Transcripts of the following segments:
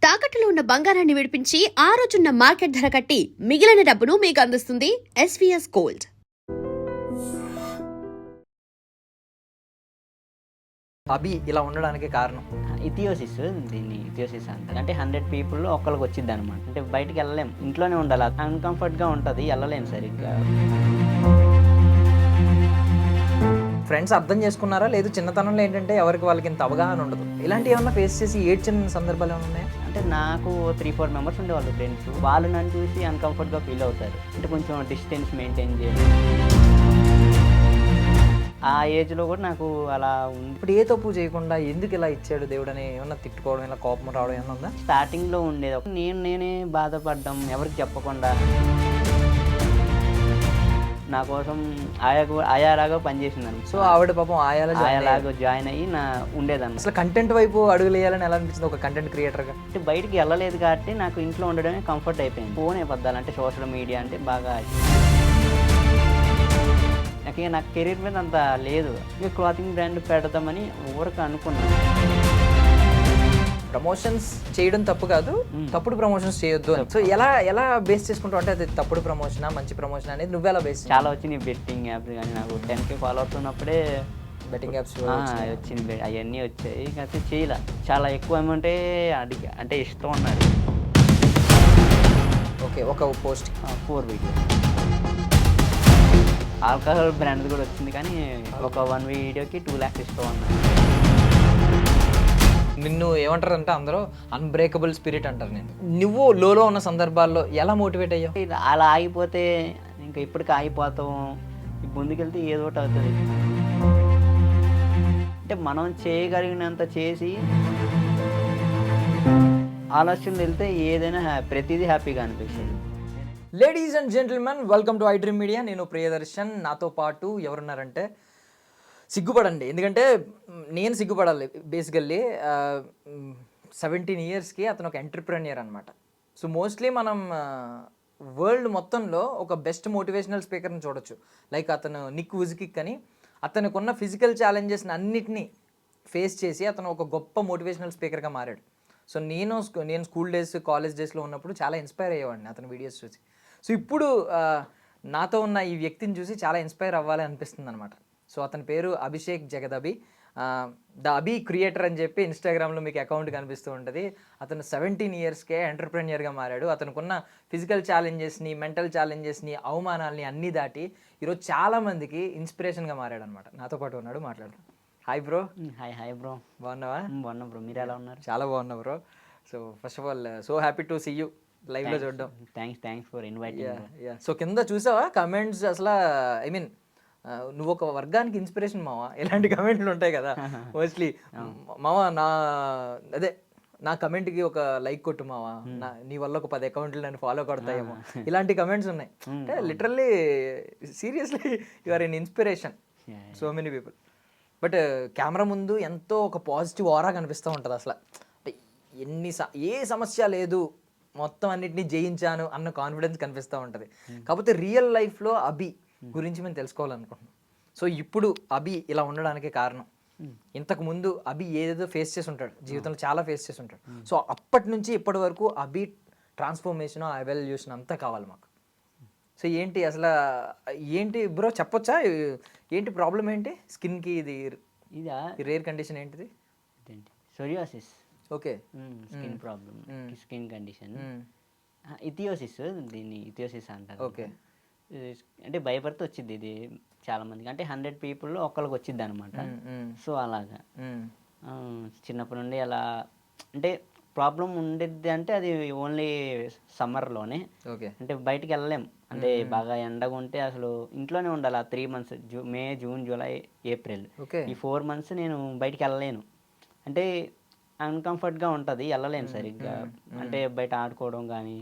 తాకట్టులో ఉన్న బంగారాన్ని విడిపించి ఆ రోజున్న మార్కెట్ ధర కట్టి మిగిలిన డబ్బును మీకు అందిస్తుంది ఎస్వీఎస్ గోల్డ్. అభి ఇలా ఉండడానికి కారణం ఇథియోసిస్. దీన్ని ఇథియోసిస్ అంటారు. అంటే 100 పీపుల్లో ఒక్కరికి వచ్చింది అనమాట. అంటే బయటికి వెళ్ళలేం, ఇంట్లోనే ఉండాలి. అన్కంఫర్ట్గా ఉంటుంది, వెళ్ళలేం సరిగ్గా. ఫ్రెండ్స్ అర్థం చేసుకున్నారా లేదు? చిన్నతనంలో ఏంటంటే ఎవరికి వాళ్ళకి ఇంత అవగాహన ఉండదు. ఇలాంటి ఏమన్నా ఫేస్ చేసి ఏడ్చిన సందర్భాలు ఏమైనా ఉన్నాయా? అంటే నాకు 3-4 మెంబర్స్ ఉండేవాళ్ళు ఫ్రెండ్స్. వాళ్ళు నన్ను చూసి అన్కంఫర్ట్గా ఫీల్ అవుతారు. అంటే కొంచెం డిస్టెన్స్ మెయింటైన్ చేయాలి. ఆ ఏజ్లో కూడా నాకు అలా ఉంది. ఇప్పుడు ఏ తప్పు చేయకుండా ఎందుకు ఇలా ఇచ్చాడు దేవుడు అని ఏమన్నా తిట్టుకోవడం, ఇలా కోపం రావడం ఏమన్నా ఉందా? స్టార్టింగ్లో ఉండేది నేనే బాధపడ్డం, ఎవరికి చెప్పకుండా. నా కోసం ఆయాలాగా పనిచేసిందని. సో ఆవిడ పాపం ఆయాలాగా జాయిన్ అయ్యి ఉండేదాన్ని. అసలు కంటెంట్ వైపు అడుగులు వేయాలని ఎలా అనిపించింది ఒక కంటెంట్ క్రియేటర్గా? అంటే బయటికి వెళ్ళలేదు కాబట్టి నాకు ఇంట్లో ఉండడమే కంఫర్ట్ అయిపోయింది. ఫోన్ అయిపోద్దాలంటే సోషల్ మీడియా అంటే బాగా నాకు కెరీర్ మీద అంత లేదు. ఇక క్లాతింగ్ బ్రాండ్ పెడదామని ఊరికి అనుకున్నాను. ప్రమోషన్స్ చేయడం తప్పు కాదు, తప్పుడు ప్రమోషన్స్ చేయొద్దు అని. సో ఎలా బేస్ చేసుకుంటావు? అంటే అది తప్పుడు ప్రమోషనా మంచి ప్రమోషన్ అనేది నువ్వెలా బేస్? చాలా వచ్చినాయి బెట్టింగ్ యాప్స్ కానీ. నాకు 10K ఫాలోవర్స్ ఉన్నప్పుడే బెట్టింగ్ యాప్స్ వచ్చింది. అవన్నీ వచ్చాయి కానీ చేయలే. చాలా ఎక్కువ అమౌంటే అంటే ఇష్టం ఉన్నారు. ఓకే, ఒక పోస్ట్ 4 వీడియోస్. ఆల్కహాల్ బ్రాండ్ కూడా వచ్చింది కానీ ఒక 1 వీడియోకి 2 lakhs ఇష్టం ఉన్నారు. నిన్ను ఏమంటారు అంటే అందరూ అన్బ్రేకబుల్ స్పిరిట్ అంటారు. నువ్వు లోలో ఉన్న సందర్భాల్లో ఎలా మోటివేట్ అయ్యావు? అలా ఆగిపోతే ఇంకా ఇప్పటికి ఆగిపోతాం, ముందుకెళ్తే ఏదో ఒకటి అవుతుంది. అంటే మనం చేయగలిగినంత చేసి ఆలోచన వెళ్తే ఏదైనా ప్రతిదీ హ్యాపీగా అనిపిస్తుంది. Ladies and gentlemen, welcome to iDream media. నేను ప్రియదర్శన్. నాతో పాటు ఎవరున్నారంటే సిగ్గుపడండి, ఎందుకంటే నేను సిగ్గుపడాలి. బేసికల్లీ 17 yearsకి అతను ఒక ఎంటర్ప్రెన్యూర్ అనమాట. సో మోస్ట్లీ మనం వరల్డ్ మొత్తంలో ఒక బెస్ట్ మోటివేషనల్ స్పీకర్ని చూడొచ్చు. లైక్ అతను నిక్ వుజ్కిక్ అని. అతనికి ఉన్న ఫిజికల్ ఛాలెంజెస్ని అన్నిటినీ ఫేస్ చేసి అతను ఒక గొప్ప మోటివేషనల్ స్పీకర్గా మారాడు. సో నేను స్కూల్ డేస్, కాలేజ్ డేస్లో ఉన్నప్పుడు చాలా ఇన్స్పైర్ అయ్యేవాడిని అతని వీడియోస్ చూసి. సో ఇప్పుడు నాతో ఉన్న ఈ వ్యక్తిని చూసి చాలా ఇన్స్పైర్ అవ్వాలి అనిపిస్తుంది అనమాట. సో అతని పేరు అభిషేక్ జగదబి, ద అబీ క్రియేటర్ అని చెప్పి ఇన్స్టాగ్రామ్లో మీకు అకౌంట్ కనిపిస్తూ ఉంటుంది. అతను 17 yearsకే ఎంటర్ప్రెన్యూర్గా మారాడు. అతనుకున్న ఫిజికల్ ఛాలెంజెస్ని, మెంటల్ ఛాలెంజెస్ని, అవమానాలని అన్నీ దాటి ఈరోజు చాలామందికి ఇన్స్పిరేషన్గా మారాడు అనమాట. నాతో పాటు ఉన్నాడు, మాట్లాడతాం. Hi bro. Hi bro. బాగున్నావా? బాగున్నా బ్రో, మీరు ఎలా ఉన్నారు? చాలా బాగున్నా bro. So first of all so happy to see you లైవ్లో చూడడం. Thanks for inviting. సో కింద చూసావా కమెంట్స్? అసలు ఐ మీన్ నువ్వు ఒక వర్గానికి ఇన్స్పిరేషన్ మావా, ఇలాంటి కమెంట్లు ఉంటాయి కదా మోస్ట్లీ. మావా నా కమెంట్కి ఒక లైక్ కొట్టు మావా, నీ వల్ల ఒక 10 అకౌంట్లు నన్ను ఫాలో కొడతాయేమో, ఇలాంటి కమెంట్స్ ఉన్నాయి. అంటే literally seriously you are an inspiration so many people. But camera ముందు ఎంతో ఒక పాజిటివ్ ఆరా కనిపిస్తూ ఉంటుంది. అసలు ఏ సమస్య లేదు, మొత్తం అన్నిటినీ జయించాను అన్న కాన్ఫిడెన్స్ కనిపిస్తూ ఉంటుంది. కాకపోతే రియల్ లైఫ్లో అభి గురించి మేము తెలుసుకోవాలనుకుంటున్నాం. సో ఇప్పుడు అభి ఇలా ఉండడానికి కారణం, ఇంతకు ముందు అభి ఏదేదో ఫేస్ చేసి ఉంటాడు జీవితంలో, చాలా ఫేస్ చేసి ఉంటాడు. సో అప్పటి నుంచి ఇప్పటి వరకు అభి ట్రాన్స్ఫర్మేషన్, ఎవల్యూషన్ అంతా కావాలి మాకు. సో ఏంటి అసలు, ఏంటి బ్రో చెప్పొచ్చా? ఏంటి ప్రాబ్లం ఏంటి స్కిన్కి? ఇది రేర్ కండిషన్ ఏంటిది? Psoriasis. Okay, skin problem, skin condition. Ichthyosis, దీన్ని ఇథియోసిస్ అంటారు. ఓకే, అంటే భయపడితే వచ్చింది ఇది చాలా మందికి. అంటే 100 పీపుల్లో ఒక్కరికి వచ్చింది అనమాట. సో అలాగా చిన్నప్పటి నుండి అలా అంటే ప్రాబ్లం ఉండేది. అంటే అది ఓన్లీ సమ్మర్లోనే. ఓకే, అంటే బయటికి వెళ్ళలేం, అంటే బాగా ఎండగా ఉంటే అసలు ఇంట్లోనే ఉండాలి. ఆ 3 months మే, జూన్, జూలై, ఏప్రిల్, ఈ 4 months నేను బయటికి వెళ్ళలేను. అంటే అన్కంఫర్ట్గా ఉంటుంది, వెళ్ళలేను సరిగ్గా. అంటే బయట ఆడుకోవడం కానీ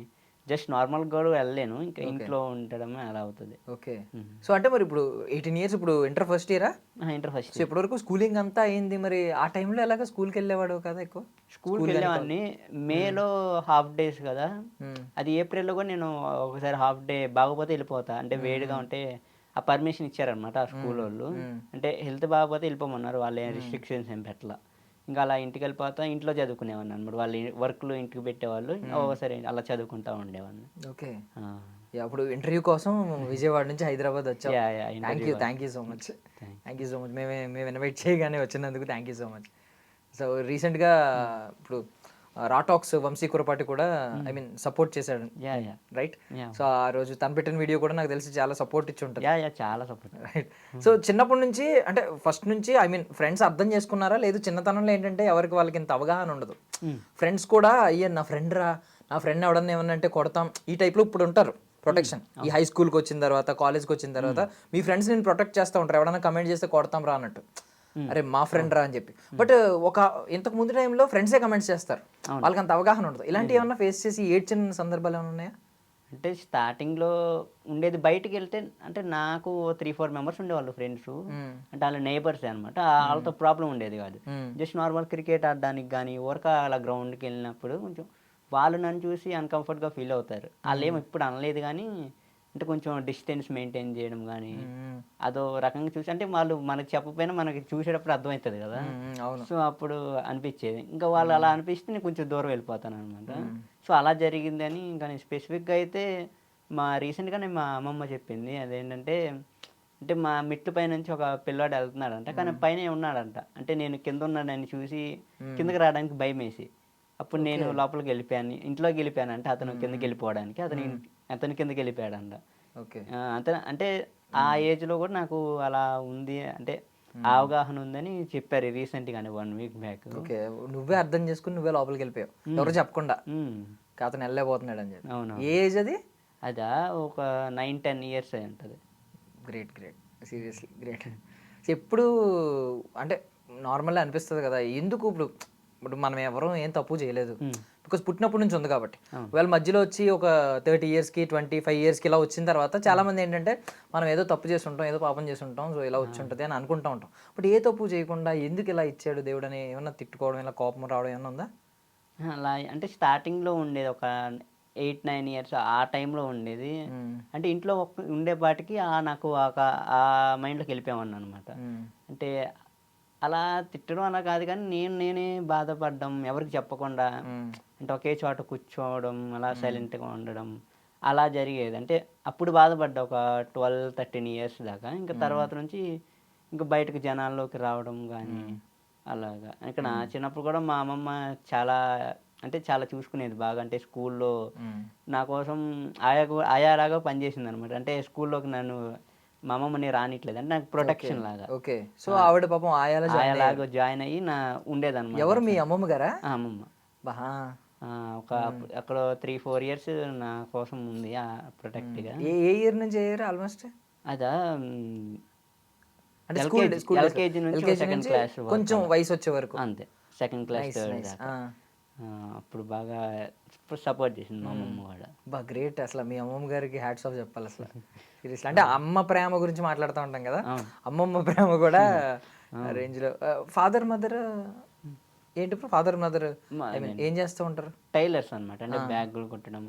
జస్ట్ నార్మల్గా కూడా వెళ్ళలేను, ఇంకా ఇంట్లో ఉండడమే అలా అవుతుంది. ఓకే. సో అంటే మరి ఇప్పుడు 18 years, ఇప్పుడు ఇంటర్ ఫస్ట్ ఇయరా? Inter first. సో ఇప్పటివరకు స్కూలింగ్ అంతా అయింది. మరి ఆ టైంలో ఎలాగ స్కూల్కి వెళ్ళేవాడు కదా? ఎక్కువ స్కూల్కి వెళ్ళేవాడిని. మేలో హాఫ్ డేస్ కదా, అది ఏప్రిల్లో కూడా నేను ఒకసారి హాఫ్ డే బాగోపోతే వెళ్ళిపోతా. అంటే వేడిగా ఉంటే ఆ పర్మిషన్ ఇచ్చారనమాట ఆ స్కూల్ వాళ్ళు. అంటే హెల్త్ బాగోపోతే వెళ్ళిపోమన్నారు, వాళ్ళు రిస్ట్రిక్షన్స్ ఏం పెట్టలా. ఇంకా అలా ఇంటికి వెళ్ళిపోతా ఇంట్లో చదువుకునేవాడిని అనమాట. వాళ్ళు వర్క్లు ఇంటికి పెట్టేవాళ్ళు, సరే అలా చదువుకుంటా ఉండేవాడిని. ఓకే. అప్పుడు ఇంటర్వ్యూ కోసం విజయవాడ నుంచి హైదరాబాద్ వచ్చాం. Yeah yeah thank you so much. Thank you so much. మేము ఇన్వైట్ చేయగానే వచ్చినందుకు thank you so much. So రీసెంట్గా ఇప్పుడు రాటాక్స్ వంశీ కురపాటి కూడా ఐ మీన్ సపోర్ట్ చేశాడు, యా యా రైట్? సో ఆ రోజు తను పెట్టిన వీడియో కూడా నాకు తెలిసి చాలా సపోర్ట్ ఇచ్చి ఉంటుంది, యా యా చాలా సపోర్ట్. రైట్? సో చిన్నప్పటి నుంచి అంటే ఫస్ట్ నుంచి ఐ మీన్ ఫ్రెండ్స్ అర్థం చేసుకున్నారా? లేదు చిన్నతనంలో ఏంటంటే ఎవరికి వాళ్ళకి ఇంత అవగాహన ఉండదు, ఫ్రెండ్స్ కూడా అయ్యే నా ఫ్రెండ్ రా, నా ఫ్రెండ్ ఎవడన్నా ఏమన్నా అంటే కొడతాం, ఈ టైప్లో ఇప్పుడు ఉంటారు ప్రొటెక్షన్. ఈ హై స్కూల్కి వచ్చిన తర్వాత, కాలేజ్కి వచ్చిన తర్వాత మీ ఫ్రెండ్స్ నేను ప్రొటెక్ట్ చేస్తూ ఉంటారు, ఎవడన్నా కమెంట్ చేస్తే కొడతాం రా అన్నట్టు, అరే మా ఫ్రెండ్ రా అని చెప్పి. బట్ ఒక ఇంతకు ముందు టైంలో ఫ్రెండ్సే కమెంట్స్ చేస్తారు, వాళ్ళకి అంత అవగాహన ఉండదు. ఇలాంటివి ఏమన్నా ఫేస్ చేసి ఏడ్చిన సందర్భాలు ఏమైనా ఉన్నాయా? అంటే స్టార్టింగ్లో ఉండేది బయటికి వెళ్తే అంటే నాకు 3-4 మెంబర్స్ ఉండేవాళ్ళు ఫ్రెండ్స్, అంటే వాళ్ళ నైబర్సే అనమాట. వాళ్ళతో ప్రాబ్లం ఉండేది కాదు. జస్ట్ నార్మల్ క్రికెట్ ఆడడానికి కానీ ఊరక అలా గ్రౌండ్కి వెళ్ళినప్పుడు కొంచెం వాళ్ళు నన్ను చూసి అన్కంఫర్ట్గా ఫీల్ అవుతారు. వాళ్ళు ఏమో ఇప్పుడు అనలేదు కానీ అంటే కొంచెం డిస్టెన్స్ మెయింటైన్ చేయడం కానీ అదో రకంగా చూసి, అంటే వాళ్ళు మనకి చెప్పకపోయినా మనకి చూసేటప్పుడు అర్థమవుతుంది కదా. సో అప్పుడు అనిపించేది, ఇంకా వాళ్ళు అలా అనిపిస్తే నేను కొంచెం దూరం వెళ్ళిపోతాను అనమాట. సో అలా జరిగిందని ఇంకా నేను స్పెసిఫిక్గా అయితే రీసెంట్గానే మా అమ్మమ్మ చెప్పింది. అదేంటంటే అంటే మా మిట్టు పై నుంచి ఒక పిల్లాడు వెళ్తున్నాడంట, కానీ పైన ఉన్నాడంట. అంటే నేను కింద ఉన్నాడని చూసి కిందకి రావడానికి భయం వేసి అప్పుడు నేను లోపలికి వెళ్ళిపోయాను, ఇంట్లోకి వెళ్ళిపోయాను. అంటే అతను కిందకి వెళ్ళిపోవడానికి అతని కిందకి వెళ్ళిపోయాడంట. అంటే ఆ ఏజ్లో కూడా నాకు అలా ఉంది, అంటే అవగాహన ఉందని చెప్పారు రీసెంట్గానే 1 వీక్ బ్యాక్. ఓకే, నువ్వే అర్థం చేసుకుని నువ్వే లోపలికి వెళ్ళిపోయావు, ఎవరు చెప్పకుండా అతను వెళ్ళలేకపోతున్నాడు అని చెప్పి. అవును. ఏజ్ అది? అదా ఒక 9-10 ఇయర్స్ అయి ఉంటుంది. Great great, seriously great. ఎప్పుడు అంటే నార్మల్గా అనిపిస్తుంది కదా, ఎందుకు ఇప్పుడు ఇప్పుడు మనం ఎవరూ ఏం తప్పు చేయలేదు, బికాస్ పుట్టినప్పటి నుంచి ఉంది కాబట్టి. వాళ్ళ మధ్యలో వచ్చి ఒక 30 ఇయర్స్కి 25 ఇయర్స్కి ఇలా వచ్చిన తర్వాత చాలా మంది ఏంటంటే మనం ఏదో తప్పు చేసి ఉంటాం, ఏదో పాపం చేసి ఉంటాం, సో ఇలా వచ్చి ఉంటుంది అని అనుకుంటూ ఉంటాం. బట్ ఏ తప్పు చేయకుండా ఎందుకు ఇలా ఇచ్చాడు దేవుడు అని ఏమన్నా తిట్టుకోవడం, ఇలా కోపం రావడం ఏమన్నా ఉందా? అలా అంటే స్టార్టింగ్లో ఉండేది ఒక 8-9 ఇయర్స్ ఆ టైంలో ఉండేది. అంటే ఇంట్లో ఉండేపాటికి నాకు ఆ మైండ్లోకి వెళ్ళిపోయామని అనమాట. అంటే అలా తిట్టడం అలా కాదు కానీ నేనే బాధపడ్డం, ఎవరికి చెప్పకుండా అంటే ఒకే చోట కూర్చోవడం, అలా సైలెంట్గా ఉండడం అలా జరిగేది. అంటే అప్పుడు బాధపడ్డా ఒక 12-13 ఇయర్స్ దాకా. ఇంకా తర్వాత నుంచి ఇంకా బయటకు జనాల్లోకి రావడం కానీ అలాగా. ఇక్కడ చిన్నప్పుడు కూడా మా అమ్మమ్మ చాలా చూసుకునేది బాగా. అంటే స్కూల్లో నా కోసం ఆయాలాగా పనిచేసింది అనమాట. అంటే స్కూల్లోకి నన్ను మా అమ్మమ్మని రానిట్లేదు, అంటే నాకు ప్రొటెక్షన్ లాగా. ఓకే, సో ఆవిడ పాపం ఆయాలాగా జాయిన్ అయ్యి ఉండేదన్నమాట. ఎవరు మీ అమ్మమ్మ గారా? అమ్మమ్మ. అక్కడ 3-4 ఇయర్స్ నా కోసం ఉంది ప్రొటెక్ట్గా. ఏ ఇయర్ నుంచి అయ్యారు ఆల్మోస్ట్? అదా ఎల్కేజీ నుంచి సెకండ్ క్లాస్, కొంచెం వయసు వచ్చే వరకు అంతే, సెకండ్ క్లాస్ థర్డ్ దాకా. అప్పుడు బాగా సపోర్ట్ చేసింది మా అమ్మమ్మ కూడా. గ్రేట్. అసలు మీ అమ్మమ్మ గారికి హ్యాట్స్ ఆఫ్ చెప్పాలి అసలు, సీరియస్లీ. అంటే అమ్మ ప్రేమ గురించి మాట్లాడుతూ ఉంటాం కదా, అమ్మమ్మ ప్రేమ కూడా రేంజ్లో. ఫాదర్ మదర్ ఏంటి? ఫాదర్ మదర్ ఏం చేస్తూ ఉంటారు? టైలర్స్ అనమాట. అంటే బ్యాగులు కుట్టడం,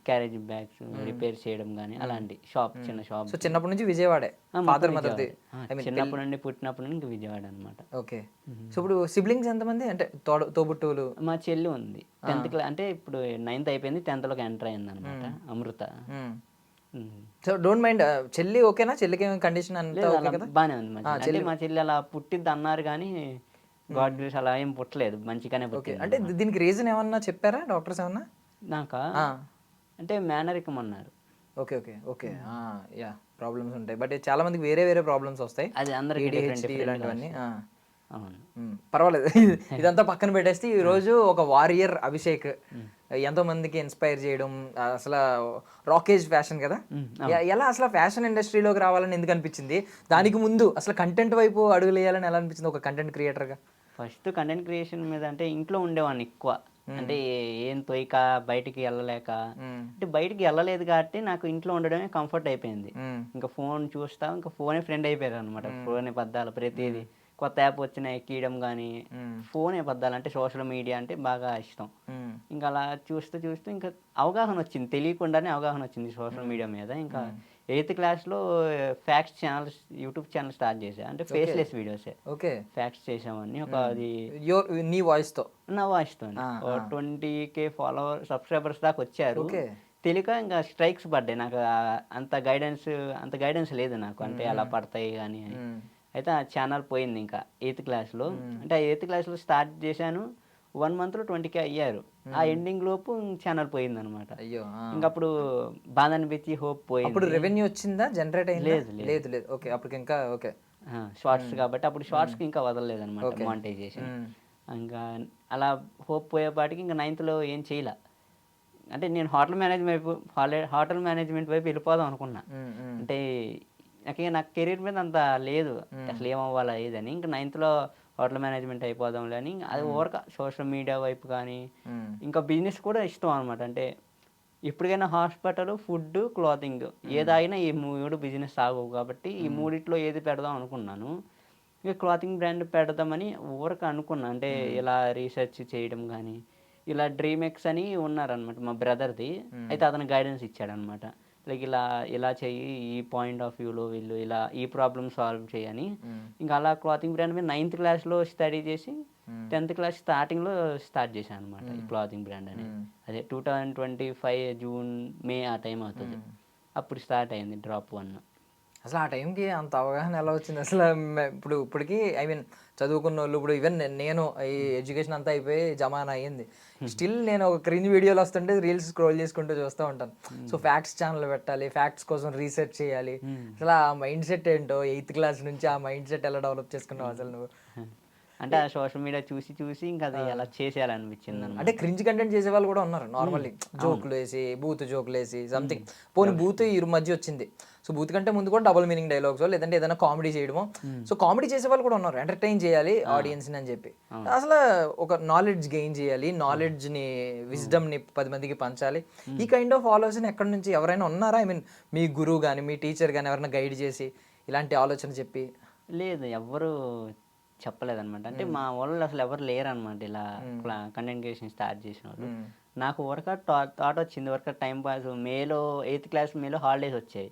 క్యారేజ్ బ్యాగ్స్ రిపేర్ చేయడం కానీ అలాంటి చిన్న షాప్. సో చిన్నప్పటి నుంచి విజయవాడే ఫాదర్ మదర్? చిన్నప్పటి నుండి పుట్టినప్పటి నుండి విజయవాడ అనమాట. ఓకే. సో ఇప్పుడు సిబ్లింగ్స్ ఎంతమంది, అంటే తోబుట్టువులు? మా చెల్లి ఉంది 10th క్లాస్, అంటే ఇప్పుడు 9th అయిపోయింది, 10th ఎంటర్ అయింది అనమాట, అమృత. సో డోంట్ మైండ్, చెల్లి ఓకేనా? చెల్లికి కండిషన్ అంతా బాగానే ఉంది. అంటే మా చెల్లి అలా పుట్టిద్ది అన్నారు కానీ గాడ్ గ్రేస్ అలా ఏం పుట్టలేదు, మంచిగానే పుట్టింది. అంటే దీనికి రీజన్ ఏమన్నా చెప్పారా డాక్టర్స్ ఏమన్నా? నాకా అంటే మేనరికం అన్నారు. Okay okay okay, yeah problems ఉంటాయి, బట్ చాలా మందికి వేరే వేరే ప్రాబ్లమ్స్ వస్తాయి, అది అందరికీ ఇలాంటివన్నీ. అవును, పర్వాలేదు. ఇదంతా పక్కన పెట్టేస్తే ఈ రోజు ఒక వారియర్ అభిషేక్ ఎంతో మందికి ఇన్స్పైర్ చేయడం, అసలు రాకేజ్ ఫ్యాషన్ కదా, ఎలా అసలు ఫ్యాషన్ ఇండస్ట్రీలోకి రావాలని ఎందుకు అనిపించింది? దానికి ముందు అసలు కంటెంట్ వైపు అడుగులు వేయాలని ఎలా అనిపించింది ఒక కంటెంట్ క్రియేటర్గా? ఫస్ట్ కంటెంట్ క్రియేషన్ మీద అంటే ఇంట్లో ఉండేవాడిని ఎక్కువ. అంటే ఏం తోయిక బయటికి వెళ్ళలేక, అంటే బయటికి వెళ్ళలేదు కాబట్టి నాకు ఇంట్లో ఉండడమే కంఫర్ట్ అయిపోయింది. ఇంకా ఫోన్ చూస్తా, ఇంకా ఫోనే ఫ్రెండ్ అయిపోయారు అనమాట. ఫోనే పద్దాలు ప్రతిదీ కొత్త యాప్ వచ్చిన ఎక్కడం కానీ ఫోనే పద్దాలు, అంటే సోషల్ మీడియా అంటే బాగా ఇష్టం. ఇంకా అలా చూస్తూ ఇంకా అవగాహన వచ్చింది, తెలియకుండానే అవగాహన వచ్చింది సోషల్ మీడియా మీద. ఇంకా 8th క్లాస్లో facts channel, YouTube channel start చేశా. అంటే ఫేస్లెస్ వీడియోసే, ఓకే. ఫ్యాక్ట్స్ చేసామని. ఒక అది నీ వాయిస్తో నా వాయిస్తో 20K సబ్స్క్రైబర్స్ దాకా వచ్చారు. ఓకే. తెలియక ఇంకా స్ట్రైక్స్ పడ్డాయి నాకు. అంత గైడెన్స్ లేదు నాకు, అంటే అలా పడతాయి కానీ అని. అయితే ఆ ఛానల్ పోయింది ఇంకా 8th క్లాస్లో. అంటే ఆ 8th క్లాస్లో స్టార్ట్ చేశాను, 1 monthలో 20K అయ్యారు. ఆ ఎండింగ్ లోపు ఛానల్ పోయింది అనమాట. అయ్యో. ఇంకప్పుడు బాధ అనిపించి హోప్ పోయింది. అప్పుడు రెవెన్యూ వచ్చిందా, జనరేట్ అయింది? లేదు లేదు లేదు. ఓకే, అప్పుడు ఇంకా ఓకే షార్ట్స్ కాబట్టి అప్పుడు షార్ట్స్కి ఇంకా వదలలేదు అనమాట మానిటైజేషన్. ఇంకా అలా హోప్ పోయేపాటికి ఇంకా 9thలో ఏం చేయలే. అంటే నేను హోటల్ మేనేజ్మెంట్ వైపు వెళ్ళిపోదాం అనుకున్నా. అంటే నాకు కెరీర్ మీద అంత లేదు, అసలు ఏమవ్వాలా ఏదని. ఇంకా 9thలో హోటల్ మేనేజ్మెంట్ అయిపోదాంలే అని. అది ఓవర్గా సోషల్ మీడియా వైపు కానీ ఇంకా బిజినెస్ కూడా ఇష్టం అనమాట. అంటే ఇప్పటికైనా హాస్పిటల్, ఫుడ్, క్లాతింగ్ ఏదైనా ఈ 3 బిజినెస్ సాగవు కాబట్టి ఈ మూడిట్లో ఏది పెడదాం అనుకున్నాను. ఇక క్లాతింగ్ బ్రాండ్ పెడదామని ఊరక అనుకున్నా. అంటే ఇలా రీసెర్చ్ చేయడం కానీ, ఇలా డ్రీమెక్స్ అని ఉన్నారనమాట మా బ్రదర్ది. అయితే అతను గైడెన్స్ ఇచ్చాడనమాట. లైక్ ఇలా చెయ్యి, ఈ పాయింట్ ఆఫ్ వ్యూలో వీళ్ళు ఇలా ఈ ప్రాబ్లమ్ సాల్వ్ చేయని. ఇంకా అలా క్లాతింగ్ బ్రాండ్ మీద 9th క్లాస్లో స్టడీ చేసి 10th క్లాస్ స్టార్టింగ్లో స్టార్ట్ చేశాను అనమాట ఈ క్లాతింగ్ బ్రాండ్ అనేది. అదే 2025 జూన్ మే ఆ టైం అవుతుంది. అప్పుడు స్టార్ట్ అయింది డ్రాప్ 1. అసలు ఆ టైంకి అంత అవగాహన ఎలా వచ్చింది అసలు? ఇప్పటికి ఐ మీన్ చదువుకున్న వాళ్ళు, ఇప్పుడు ఈవెన్ నేను ఈ ఎడ్యుకేషన్ అంతా అయిపోయి జమానా అయ్యింది, స్టిల్ నేను ఒక క్రింజ్ వీడియోలు వస్తుంటే రీల్స్ స్క్రోల్ చేసుకుంటూ చూస్తూ ఉంటాను. సో ఫ్యాక్ట్స్ ఛానల్ పెట్టాలి, ఫ్యాక్ట్స్ కోసం రీసెర్చ్ చేయాలి. అసలు ఆ మైండ్ సెట్ ఏంటో 8th క్లాస్ నుంచి ఆ మైండ్ సెట్ ఎలా డెవలప్ చేసుకున్నావు అసలు నువ్వు? అంటే ఆ సోషల్ మీడియా చూసి ఇంకా అది అలా చేసేయాలనిపించింది అనమాట. అంటే క్రింజ్ కంటెంట్ చేసే వాళ్ళు కూడా ఉన్నారు నార్మల్లీ, జోకులు వేసి, బూత్ జోకులు వేసి సంథింగ్. పోనీ బూత్ ఈ మధ్య వచ్చింది, సో బూత్ కంటే ముందు కూడా డబుల్ మీనింగ్ డైలాగ్స్ లేదంటే ఏదైనా కామెడీ చేయడమో, సో కామెడీ చేసే వాళ్ళు కూడా ఉన్నారు, ఎంటర్టైన్ చేయాలి ఆడియన్స్ని అని చెప్పి. అసలు ఒక నాలెడ్జ్ గెయిన్ చేయాలి, నాలెడ్జ్ని, విజ్డమ్ని 10 మందికి పంచాలి. ఈ కైండ్ ఆఫ్ ఆలోచన ఎక్కడి నుంచి ఎవరైనా ఉన్నారా? ఐ మీన్ మీ గురువు కానీ, మీ టీచర్ కానీ ఎవరైనా గైడ్ చేసి ఇలాంటి ఆలోచన చెప్పి? లేదు, ఎవ్వరు చెప్పలేదన్నమాట. అంటే మా వాళ్ళు అసలు ఎవరు లేరనమాట ఇలా కంటెంట్ క్రియేషన్ స్టార్ట్ చేసిన వాళ్ళు. నాకు థాట్ వచ్చింది, టైం పాస్. 8th క్లాస్ మేలో హాలిడేస్ వచ్చాయి.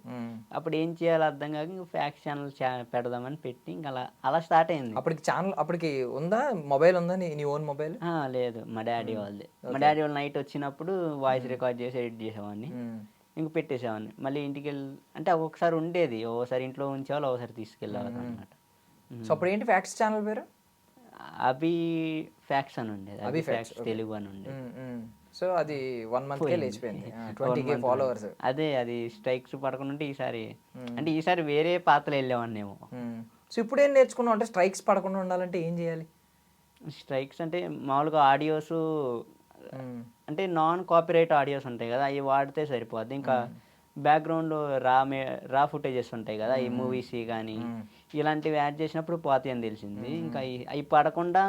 అప్పుడు ఏం చేయాలో అర్థం కాక ఇంకా ఫ్యాక్స్ ఛానల్ పెడదామని పెట్టి ఇంకా అలా స్టార్ట్ అయింది. అప్పటికి ఉందా, మొబైల్ ఉందా, నీ ఓన్ మొబైల్? లేదు, మా డాడీ వాళ్ళది. మా డాడీ వాళ్ళు నైట్ వచ్చినప్పుడు వాయిస్ రికార్డ్ చేసి ఎడిట్ చేసేవాడిని, ఇంక పెట్టేసేవాడిని. మళ్ళీ ఇంటికి అంటే ఒక్కొక్కసారి ఉండేది, ఒకసారి ఇంట్లో ఉంచేవాళ్ళు, ఒకసారి తీసుకెళ్ళేవాళ్ళు అనమాట. సో అప్పుడు ఏంటి ఫ్యాక్ట్స్ ఛానల్ పేరు? అభి ఫ్యాక్ట్స్ అని ఉండేది, అభి ఫ్యాక్ట్స్ తెలుగు అని ఉండేది. సో అది 1 monthకే లేచిపోయింది, 20K ఫాలోవర్స్. అదే, అది స్ట్రైక్స్ పడకుండా ఈసారి వేరే పాత్రలు వెళ్ళేవాడినేమో. సో ఇప్పుడు ఏం నేర్చుకున్నావు? అంటే స్ట్రైక్స్ పడకుండా ఉండాలంటే ఏం చేయాలి? స్ట్రైక్స్ అంటే మామూలుగా ఆడియోస్, అంటే నాన్ కాపీరైట్ ఆడియోస్ ఉంటాయి కదా, అవి వాడితే సరిపోద్ది. ఇంకా బ్యాక్గ్రౌండ్లో రా ఫుటేజెస్ ఉంటాయి కదా, ఈ మూవీస్ కానీ ఇలాంటివి యాడ్ చేసినప్పుడు పోతాయి అని తెలిసింది. ఇంకా అవి పడకుండా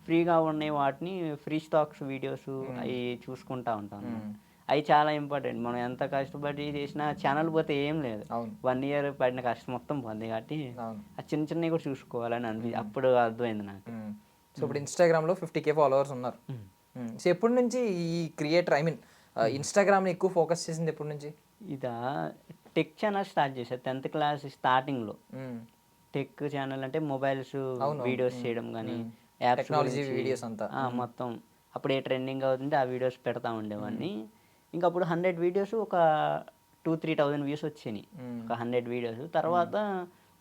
ఫ్రీగా ఉన్నాయి వాటిని ఫ్రీ స్టాక్స్ వీడియోస్ అవి చూసుకుంటా ఉంటాను. అవి చాలా ఇంపార్టెంట్. మనం ఎంత కష్టపడి చేసినా ఛానల్ పోతే ఏం లేదు, 1 year పడిన కష్టం మొత్తం పోతుంది. కాబట్టి ఆ చిన్నవి కూడా చూసుకోవాలని అప్పుడు అర్థమైంది నాకు. సో ఇప్పుడు ఇన్స్టాగ్రామ్లో 50K ఫాలోవర్స్ ఉన్నారు. సో ఎప్పటి నుంచి ఈ క్రియేటర్, ఐ మీన్ ఇన్స్టాగ్రామ్ని ఎక్కువ ఫోకస్ చేసింది ఎప్పటి నుంచి? ఇదా టెక్ ఛానల్ స్టార్ట్ చేశారు 10th క్లాస్ స్టార్టింగ్లో. టెక్ ఛానల్ అంటే మొబైల్స్ వీడియోస్ చేయడం కానీ, యాప్స్, టెక్నాలజీ వీడియోస్ అంతా మొత్తం. అప్పుడు ఏ ట్రెండింగ్ అవుతుంటే ఆ వీడియోస్ పెడతా ఉండేవాడిని. ఇంకా అప్పుడు 100 వీడియోస్ ఒక 2,000-3,000 వ్యూస్ వచ్చినాయి, ఒక 100 వీడియోస్. తర్వాత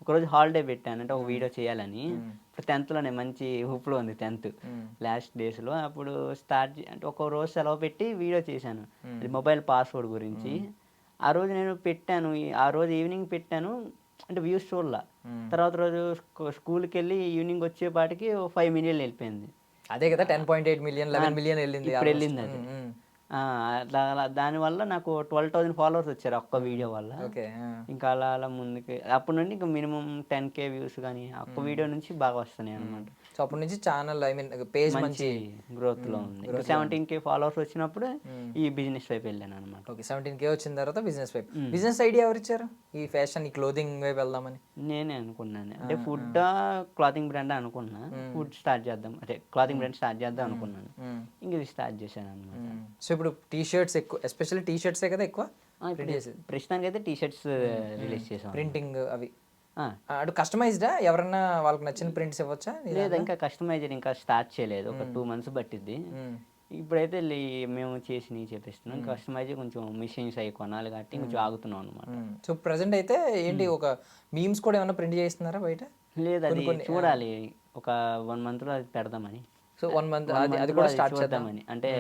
ఒకరోజు హాలిడే పెట్టాను, అంటే ఒక వీడియో చేయాలని. ఇప్పుడు 10thలోనే మంచి ఊపులో ఉంది, 10th లాస్ట్ డేస్లో. అప్పుడు అంటే ఒక రోజు సెలవు పెట్టి వీడియో చేశాను, అది మొబైల్ పాస్వర్డ్ గురించి. ఆ రోజు నేను పెట్టాను, ఆ రోజు ఈవినింగ్ పెట్టాను, అంటే వ్యూస్ చూడలా. తర్వాత రోజు స్కూల్కి వెళ్ళి ఈవినింగ్ వచ్చేపాటికి 5 million వెళ్ళిపోయింది. అదే కదా, 10.8 million 11 million వెళ్ళింది, ఇప్పుడు వెళ్ళింది అది. దానివల్ల నాకు 12,000 ఫాలోవర్స్ వచ్చారు ఒక్క వీడియో వల్ల. ఇంకా అలా ముందుకి అప్పటి నుండి ఇంకా మినిమం 10K వ్యూస్ కానీ ఒక్క వీడియో నుంచి బాగా వస్తున్నాయి అనమాట. సో అప్పటి నుంచి ఛానల్, ఐ మీన్ పేజ్ మంచి గ్రోత్లో ఉంది. 17K ఫాలోవర్స్ వచ్చినప్పుడు ఈ బిజినెస్ వైపు వెళ్ళాను అనమాట. ఓకే, 17K వచ్చిన తర్వాత బిజినెస్ వైపు. బిజినెస్ ఐడియా ఎవరు ఇచ్చారు ఈ ఫ్యాషన్, ఈ క్లోదింగ్ వైపు వెళ్దామని? నేనే అనుకున్నాను. అంటే ఫుడ్ క్లాతింగ్ బ్రాండ్ అనుకున్నా, ఫుడ్ స్టార్ట్ చేద్దాం, అంటే క్లాతింగ్ బ్రాండ్ స్టార్ట్ చేద్దాం అనుకున్నాను. ఇంక ఇది స్టార్ట్ చేశాను అనమాట. సో ఇప్పుడు టీ షర్ట్స్ ఎక్కువ, ఎస్పెషల్లీ టీ షర్ట్సే కదా ఎక్కువ? ప్రింట్ చేసేది ప్రస్తుతానికి అయితే టీ షర్ట్స్ రిలీజ్ చేసాం. ప్రింటింగ్ అవి ఆ, అటు కస్టమైజ్డా ఎవరన్నా వాళ్ళకి నచ్చిన ప్రింట్స్ ఇవ్వచ్చా లేదా ఇంకా కస్టమైజర్ ఇంకా స్టార్ట్ చేయలేదు, ఒక 2 months పట్టిద్ది. ఇప్పుడైతే మేము చేసి చేపిస్తున్నాం. కస్టమైజ్ కొంచెం మిషన్స్ అవి కొనాలి కాబట్టి కొంచెం ఆగుతున్నాం అనమాట. సో ప్రజెంట్ అయితే ఏంటి ఒక మీమ్స్ కూడా ఏమైనా ప్రింట్ చేస్తున్నారా బయట? లేదు, అది చూడాలి, ఒక 1 monthలో అది పెడదామని. సో 1 month అది కూడా స్టార్ట్ చేద్దామని. అంటే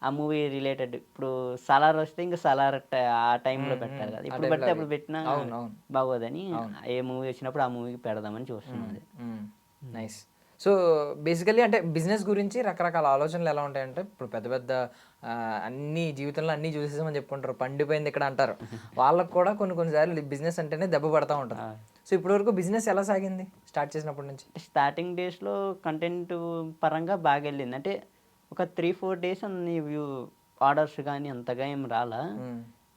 ఆ మూవీ రిలేటెడ్ ఇప్పుడు సలార్ వస్తే ఇంకా సలార్ ఆ టైంలో పెట్టాలి కదా, ఇప్పుడు పడితే అప్పుడు పెట్టినా బాగోదని ఏ మూవీ వచ్చినప్పుడు ఆ మూవీకి పెడదామని చూస్తున్నాం. నైస్. సో బేసికల్లీ అంటే బిజినెస్ గురించి రకరకాల ఆలోచనలు ఎలా ఉంటాయంటే, ఇప్పుడు పెద్ద పెద్ద అన్ని జీవితంలో అన్నీ చూసేసామని చెప్పుకుంటారు, పండిపోయింది ఇక్కడ అంటారు. వాళ్ళకు కూడా కొన్నిసార్లు బిజినెస్ అంటేనే దెబ్బ పడతా ఉంటుంది. సో ఇప్పటివరకు బిజినెస్ ఎలా సాగింది స్టార్ట్ చేసినప్పటి నుంచి? స్టార్టింగ్ డేస్లో కంటెంట్ పరంగా బాగా వెళ్ళింది. అంటే ఒక 3-4 days అన్ని ఆర్డర్స్ కానీ అంతగా ఏం రాలా.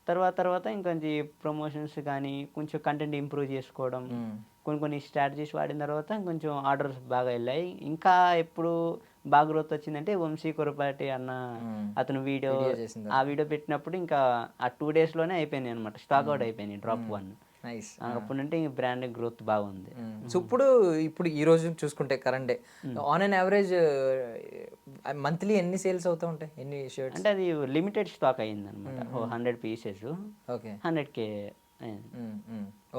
తర్వాత ఇంకొంచెం ప్రమోషన్స్ కానీ కొంచెం కంటెంట్ ఇంప్రూవ్ చేసుకోవడం, కొన్ని స్ట్రాటజీస్ వాడిన తర్వాత కొంచెం ఆర్డర్స్ బాగా వెళ్ళాయి. ఇంకా ఎప్పుడు బాగా గ్రోత్ వచ్చిందంటే వంశీ కురపాటి అన్న అతను ఆ వీడియో పెట్టినప్పుడు ఇంకా ఆ 2 daysలోనే అయిపోయినాయి అనమాట, స్టాక్ అవుట్ అయిపోయినాయి, డ్రాప్ 1. అప్పుడు అంటే ఇంక బ్రాండ్ గ్రోత్ బాగుంది. సో ఇప్పుడు ఈ రోజు చూసుకుంటే current day on an average monthly ఎన్ని సేల్స్ అవుతూ ఉంటాయి, ఎన్ని షర్ట్స్? అంటే అది లిమిటెడ్ స్టాక్ అయ్యింది అనమాట, 100 pieces, ఓకే 100K.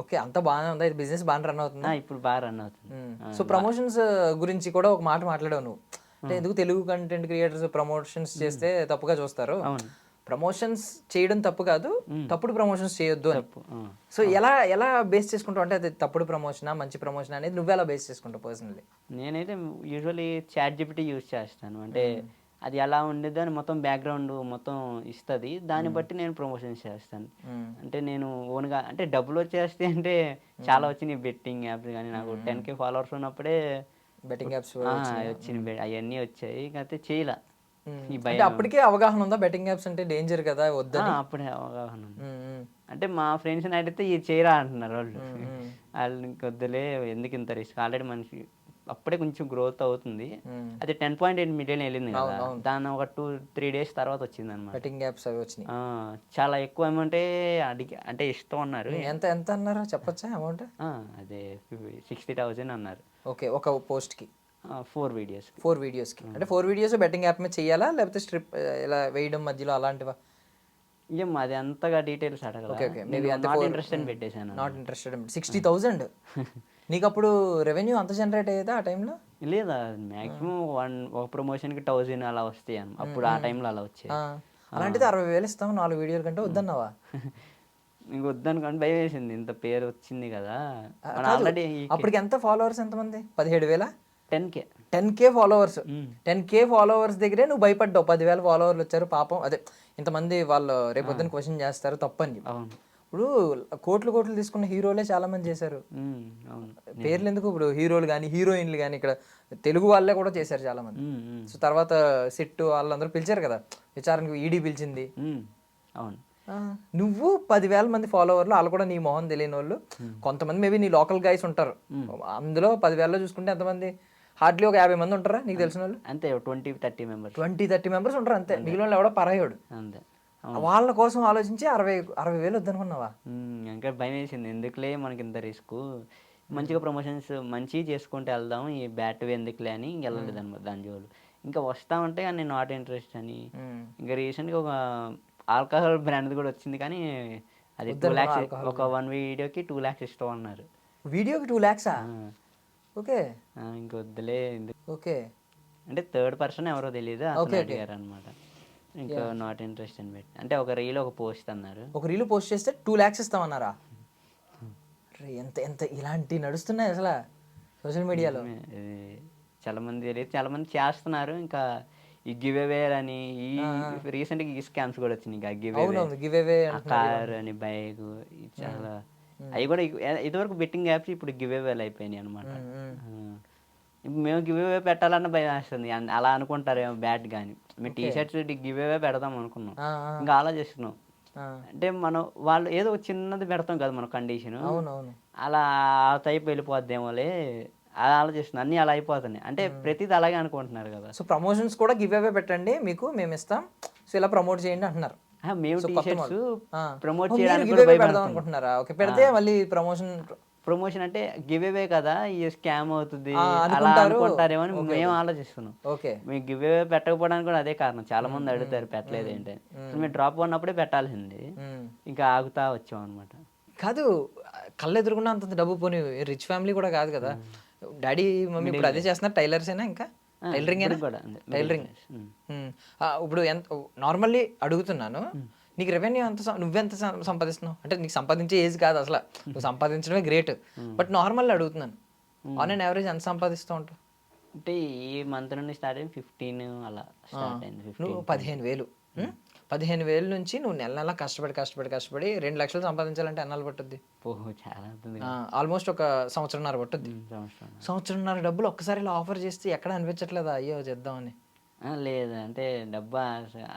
ఓకే, అంత బాగానే ఉందా? ఇది బిజినెస్ బాగా రన్ అవుతుంది ఇప్పుడు బాగా రన్ అవుతుంది. సో ప్రమోషన్స్ గురించి కూడా ఒక మాట మాట్లాడావు నువ్వు, అంటే ఎందుకు తెలుగు కంటెంట్ క్రియేటర్స్ ప్రమోషన్స్ చేస్తే తప్పుగా చూస్తారు. ప్రమోషన్స్ చేయడం తప్పు కాదు, తప్పుడు ప్రమోషన్స్ చేయొద్దు అని. సో ఎలా బేస్ చేసుకుంటావు, అంటే అది తప్పుడు ప్రమోషనా మంచి ప్రమోషన్ అనేది నువ్వు ఎలా బేస్ చేసుకుంటావు పర్సనల్లీ? నేనైతే యూజువల్లీ ChatGPT యూజ్ చేస్తాను. అంటే అది ఎలా ఉండేది అని మొత్తం బ్యాక్గ్రౌండ్ మొత్తం ఇస్తుంది, దాన్ని బట్టి నేను ప్రమోషన్స్ చేస్తాను. అంటే నేను ఓన్గా అంటే డబ్బులు వచ్చేస్తే అంటే చాలా వచ్చినాయి బెట్టింగ్ యాప్స్ కానీ, నాకు 10K followers ఉన్నప్పుడే బెట్టింగ్ యాప్స్ వచ్చినాయి, అవన్నీ వచ్చాయి. అయితే చేయలే. అంటే అప్పటికే అవగాహన ఉందా బెట్టింగ్ యాప్స్ అంటే డేంజర్ కదా వద్దని? అప్పుడే అవగాహన ఉంది. అంటే మా ఫ్రెండ్స్ని అడిగితే ఇది చేయరా అంటున్నారు వాళ్ళు. వాళ్ళు ఇంకొద్దులే ఎందుకు ఇంత రిస్క్, ఆల్రెడీ మనిషి అప్పుడే కొంచెం గ్రోత్ అవుతుంది. అది 10.8 million వెళ్ళింది కదా, దాని ఒక 2-3 days తర్వాత వచ్చింది అనమాట. బెట్టింగ్ యాప్స్ అవి వచ్చినాయి, చాలా ఎక్కువ అమౌంటే అంటే ఇష్టం అన్నారు. ఎంత అన్నారు చెప్పచ్చా అమౌంట్? అదే 60,000 అన్నారు. ఓకే, ఒక పోస్ట్కి 4 videos. 4 videosకి అంటే 4 videos బెట్టింగ్ యాప్ మీద చేయాలా, లేకపోతే స్ట్రిప్ ఇలా వేయడం మధ్యలో అలాంటివా? ఏం అది అంతగా డీటెయిల్స్ అడగలేదు. నాట్ ఇంట్రెస్టెడ్ అని పెట్టేశాను. Not interested. 60,000 నీకు అప్పుడు రెవెన్యూ అంత జనరేట్ అయ్యేదా ఆ టైంలో? లేదా, మ్యాక్సిమం ఒక ప్రమోషన్కి 1000 అలా వస్తాయి అప్పుడు, ఆ టైంలో అలా వచ్చాయి. అలాంటిది 60,000 ఇస్తాము 4 వీడియోల కంటే వద్దన్నావా? ఇంక వద్దనుకోండి, భయం వేసింది, ఇంత పేరు వచ్చింది కదా ఆల్రెడీ. అప్పటికి ఎంత ఫాలోవర్స్ ఎంతమంది? 17,000? 10K followers. 10K ఫాలోవర్స్ దగ్గరే నువ్వు భయపడ్డావు, 10,000 ఫాలోవర్లు వచ్చారు పాపం, అదే ఇంతమంది వాళ్ళు రేపొద్దున క్వశ్చన్ చేస్తారు తప్పని. ఇప్పుడు కోట్లు తీసుకున్న హీరోలే చాలా మంది చేశారు. పేర్లు ఎందుకు, ఇప్పుడు హీరోలు కానీ హీరోయిన్లు కానీ ఇక్కడ తెలుగు వాళ్ళే కూడా చేశారు చాలా మంది. సో తర్వాత సిట్టు వాళ్ళందరూ పిలిచారు కదా విచారణకు, ఈడీ పిలిచింది. అవును, నువ్వు 10,000 మంది ఫాలోవర్లు, వాళ్ళు కూడా నీ మొహం తెలియని వాళ్ళు, కొంతమంది మేబీ నీ లోకల్ గైస్ ఉంటారు, అందులో 10,000లో చూసుకుంటే ఎంతమంది? హార్డ్లీ ఒక 50 మంది ఉంటారా నీకు తెలిసిన వాళ్ళు? అంతే, 20-30 members ఉంటారు అంతే. మిగిలిన వాళ్ళు ఎవడో పరాయోడు. అంతే, వాళ్ళ కోసం ఆలోచించి 60,000 వద్దనుకున్నావా? ఇంకా భయం వేసింది, ఎందుకులే మనకి ఇంత రిస్క్, మంచిగా ప్రమోషన్స్ మంచిగా చేసుకుంటే వెళ్దాం, ఈ బ్యాట్ ఎందుకులే అని వెళ్ళలేదు అనమాట దాని జోలు. ఇంకా వస్తామంటే నేను నాట్ ఇంట్రెస్ట్ అని. ఇంకా రీసెంట్గా ఒక ఆల్కహాల్ బ్రాండ్ కూడా వచ్చింది, కానీ అది 2 lakhs, ఒక 1 వీడియోకి 2 lakhs ఇస్తాం అన్నారు. వీడియోకి 2 lakhs? ఓకే, ఇంకొద్దులే. ఓకే, అంటే థర్డ్ పర్సన్ ఎవరో తెలియదు అడిగారు అనమాట. ఇంకా నాట్ ఇంట్రెస్ట్ అని పెట్టి, అంటే ఒక రీల్ ఒక పోస్ట్ అన్నారు, ఒక రీల్ పోస్ట్ చేస్తే 2 lakhs ఇస్తామన్నారా? ఎంత ఎంత ఇలాంటివి నడుస్తున్నాయి అసలు సోషల్ మీడియాలో. చాలా మంది తెలియదు, చాలా మంది చేస్తున్నారు. ఇంకా ఈ గివ్ అవే అని, ఈ రీసెంట్గా ఈ స్కామ్స్ కూడా వచ్చినాయి. ఇంకా గివ్ అవే కార్ అని, బైక్, చాలా అవి కూడా ఇదివరకు బెట్టింగ్ యాప్స్, ఇప్పుడు గివ్ అవేలు అయిపోయినాయి అనమాట. మేము గివ్ అవే పెట్టాలన్న భయం వేస్తుంది, అలా అనుకుంటారేమో బ్యాట్ కానీ. మేము టీషర్ట్స్ గివ్ అవే పెడదాం అనుకున్నాం, ఇంకా ఆలోచిస్తున్నాం. అంటే మనం వాళ్ళు ఏదో చిన్నది పెడతాం కదా మన కండిషన్, అలా టైప్ వెళ్ళిపోద్దేమోలే అలా ఆలోచిస్తున్నాం. అన్నీ అలా అయిపోతున్నాయి, అంటే ప్రతిదీ అలాగే అనుకుంటున్నారు కదా. సో ప్రమోషన్స్ కూడా గివ్ అవే పెట్టండి మీకు మేము ఇస్తాం, సో ఇలా ప్రమోట్ చేయండి అంటున్నారు. మేము సో టీ కొత్త షర్ట్స్ model. ఆ. ప్రమోట్ ఓ, మీరు చేయడానికి గివ్ కూడా అవే పెడదాం భయపడుతున్నాం. అనుకుంటున్నారా? ఓకే, పెడితే మళ్ళీ ప్రమోషన్ ప్రమోషన్ అంటే గివ్ అవే కదా, ఈ స్కామ్ అవుతుంది అలా అనుకుంటారు. అనుకుంటారేమో అని ఓకే, మేము ఓకే. ఆలోచిస్తున్నాం. ఓకే. మేము గివ్ అవే పెట్టకపోవడానికి కూడా అదే కారణం. చాలా మంది అడుగుతారు పెట్టలేదు ఏంటి అని. అసలు మేము డ్రాప్ ఉన్నప్పుడే పెట్టాల్సింది, ఇంకా ఆగుతా వచ్చాం అనమాట. కాదు, కళ్ళు ఎదురుకున్న అంత డబ్బు పోనీ రిచ్ ఫ్యామిలీ కూడా కాదు కదా. డాడీ మమ్మీ ఇప్పుడు అదే చేస్తున్నారు, టైలర్సేనా ఇంకా టైలరింగ్ కూడా అంతే, టైలరింగ్. ఇప్పుడు ఎంత నార్మల్లీ అడుగుతున్నాను, నీకు రెవెన్యూ ఎంత నువ్వెంత సంపాదిస్తున్నావు? అంటే నీకు సంపాదించే ఏజ్ కాదు అసలు, నువ్వు సంపాదించడమే గ్రేట్. బట్ నార్మల్ అడుగుతున్నాను, ఆన్ అండ్ యావరేజ్ ఎంత సంపాదిస్తూ ఉంటావు? అంటే ఈ మంత్ నుండి స్టార్ట్ అయింది 15 అలా స్టార్ట్ అయింది. నువ్వు 15,000, 15,000 నుంచి నువ్వు నెల నెల కష్టపడి 2 లక్షలు సంపాదించాలంటే ఎన్నాళ్ళు పట్టుద్ది? ఓహో, చాలా అవుతుంది. ఆల్మోస్ట్ ఒక సంవత్సరంన్నర పట్టుద్ది. సంవత్సరంన్నర డబ్బులు ఒక్కసారి ఇలా ఆఫర్ చేస్తే ఎక్కడ అనిపించట్లేదా అయ్యో చేద్దామని? లేదు అంటే డబ్బా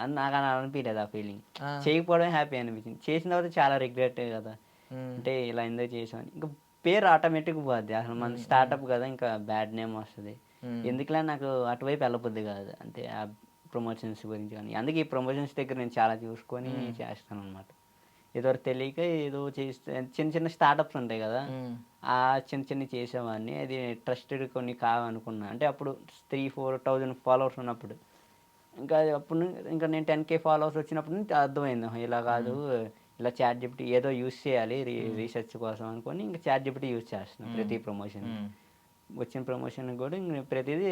అని నాకు అని అనిపించలేదు. ఆ ఫీలింగ్ చేయకపోవడం హ్యాపీ అనిపించింది, చేసిన తర్వాత చాలా రిగ్రెట్ కదా. అంటే ఇలా ఎందుకు చేసామని, ఇంకా పేరు ఆటోమేటిక్ పోద్ది. అసలు మన స్టార్ట్అప్ కదా, ఇంకా బ్యాడ్ నేమ్ వస్తుంది. ఎందుకులే నాకు అటువైపు వెళ్ళబుద్ది కాదు, అంటే ఆ ప్రమోషన్స్ గురించి కానీ. అందుకే ఈ ప్రమోషన్స్ దగ్గర నేను చాలా చూసుకొని చేస్తాను అనమాట. ఏదో తెలియక ఏదో చేస్తే చిన్న చిన్న స్టార్టప్స్ ఉంటాయి కదా, ఆ చిన్న చేసేవాడిని. అది ట్రస్టెడ్ కొన్ని కావనుకున్నా. అంటే అప్పుడు 3,000-4,000 ఫాలోవర్స్ ఉన్నప్పుడు, ఇంకా అప్పుడు ఇంకా నేను 10K ఫాలోవర్స్ వచ్చినప్పుడు నుంచి అర్థమైంది, ఇలా కాదు, ఇలా చాట్ జిపిటీ ఏదో యూస్ చేయాలి రీసెర్చ్ కోసం అనుకొని ఇంకా చాట్ జిపిటీ యూస్ చేస్తున్నాను ప్రతి ప్రమోషన్. వచ్చిన ప్రమోషన్ కూడా ఇంక ప్రతిదీ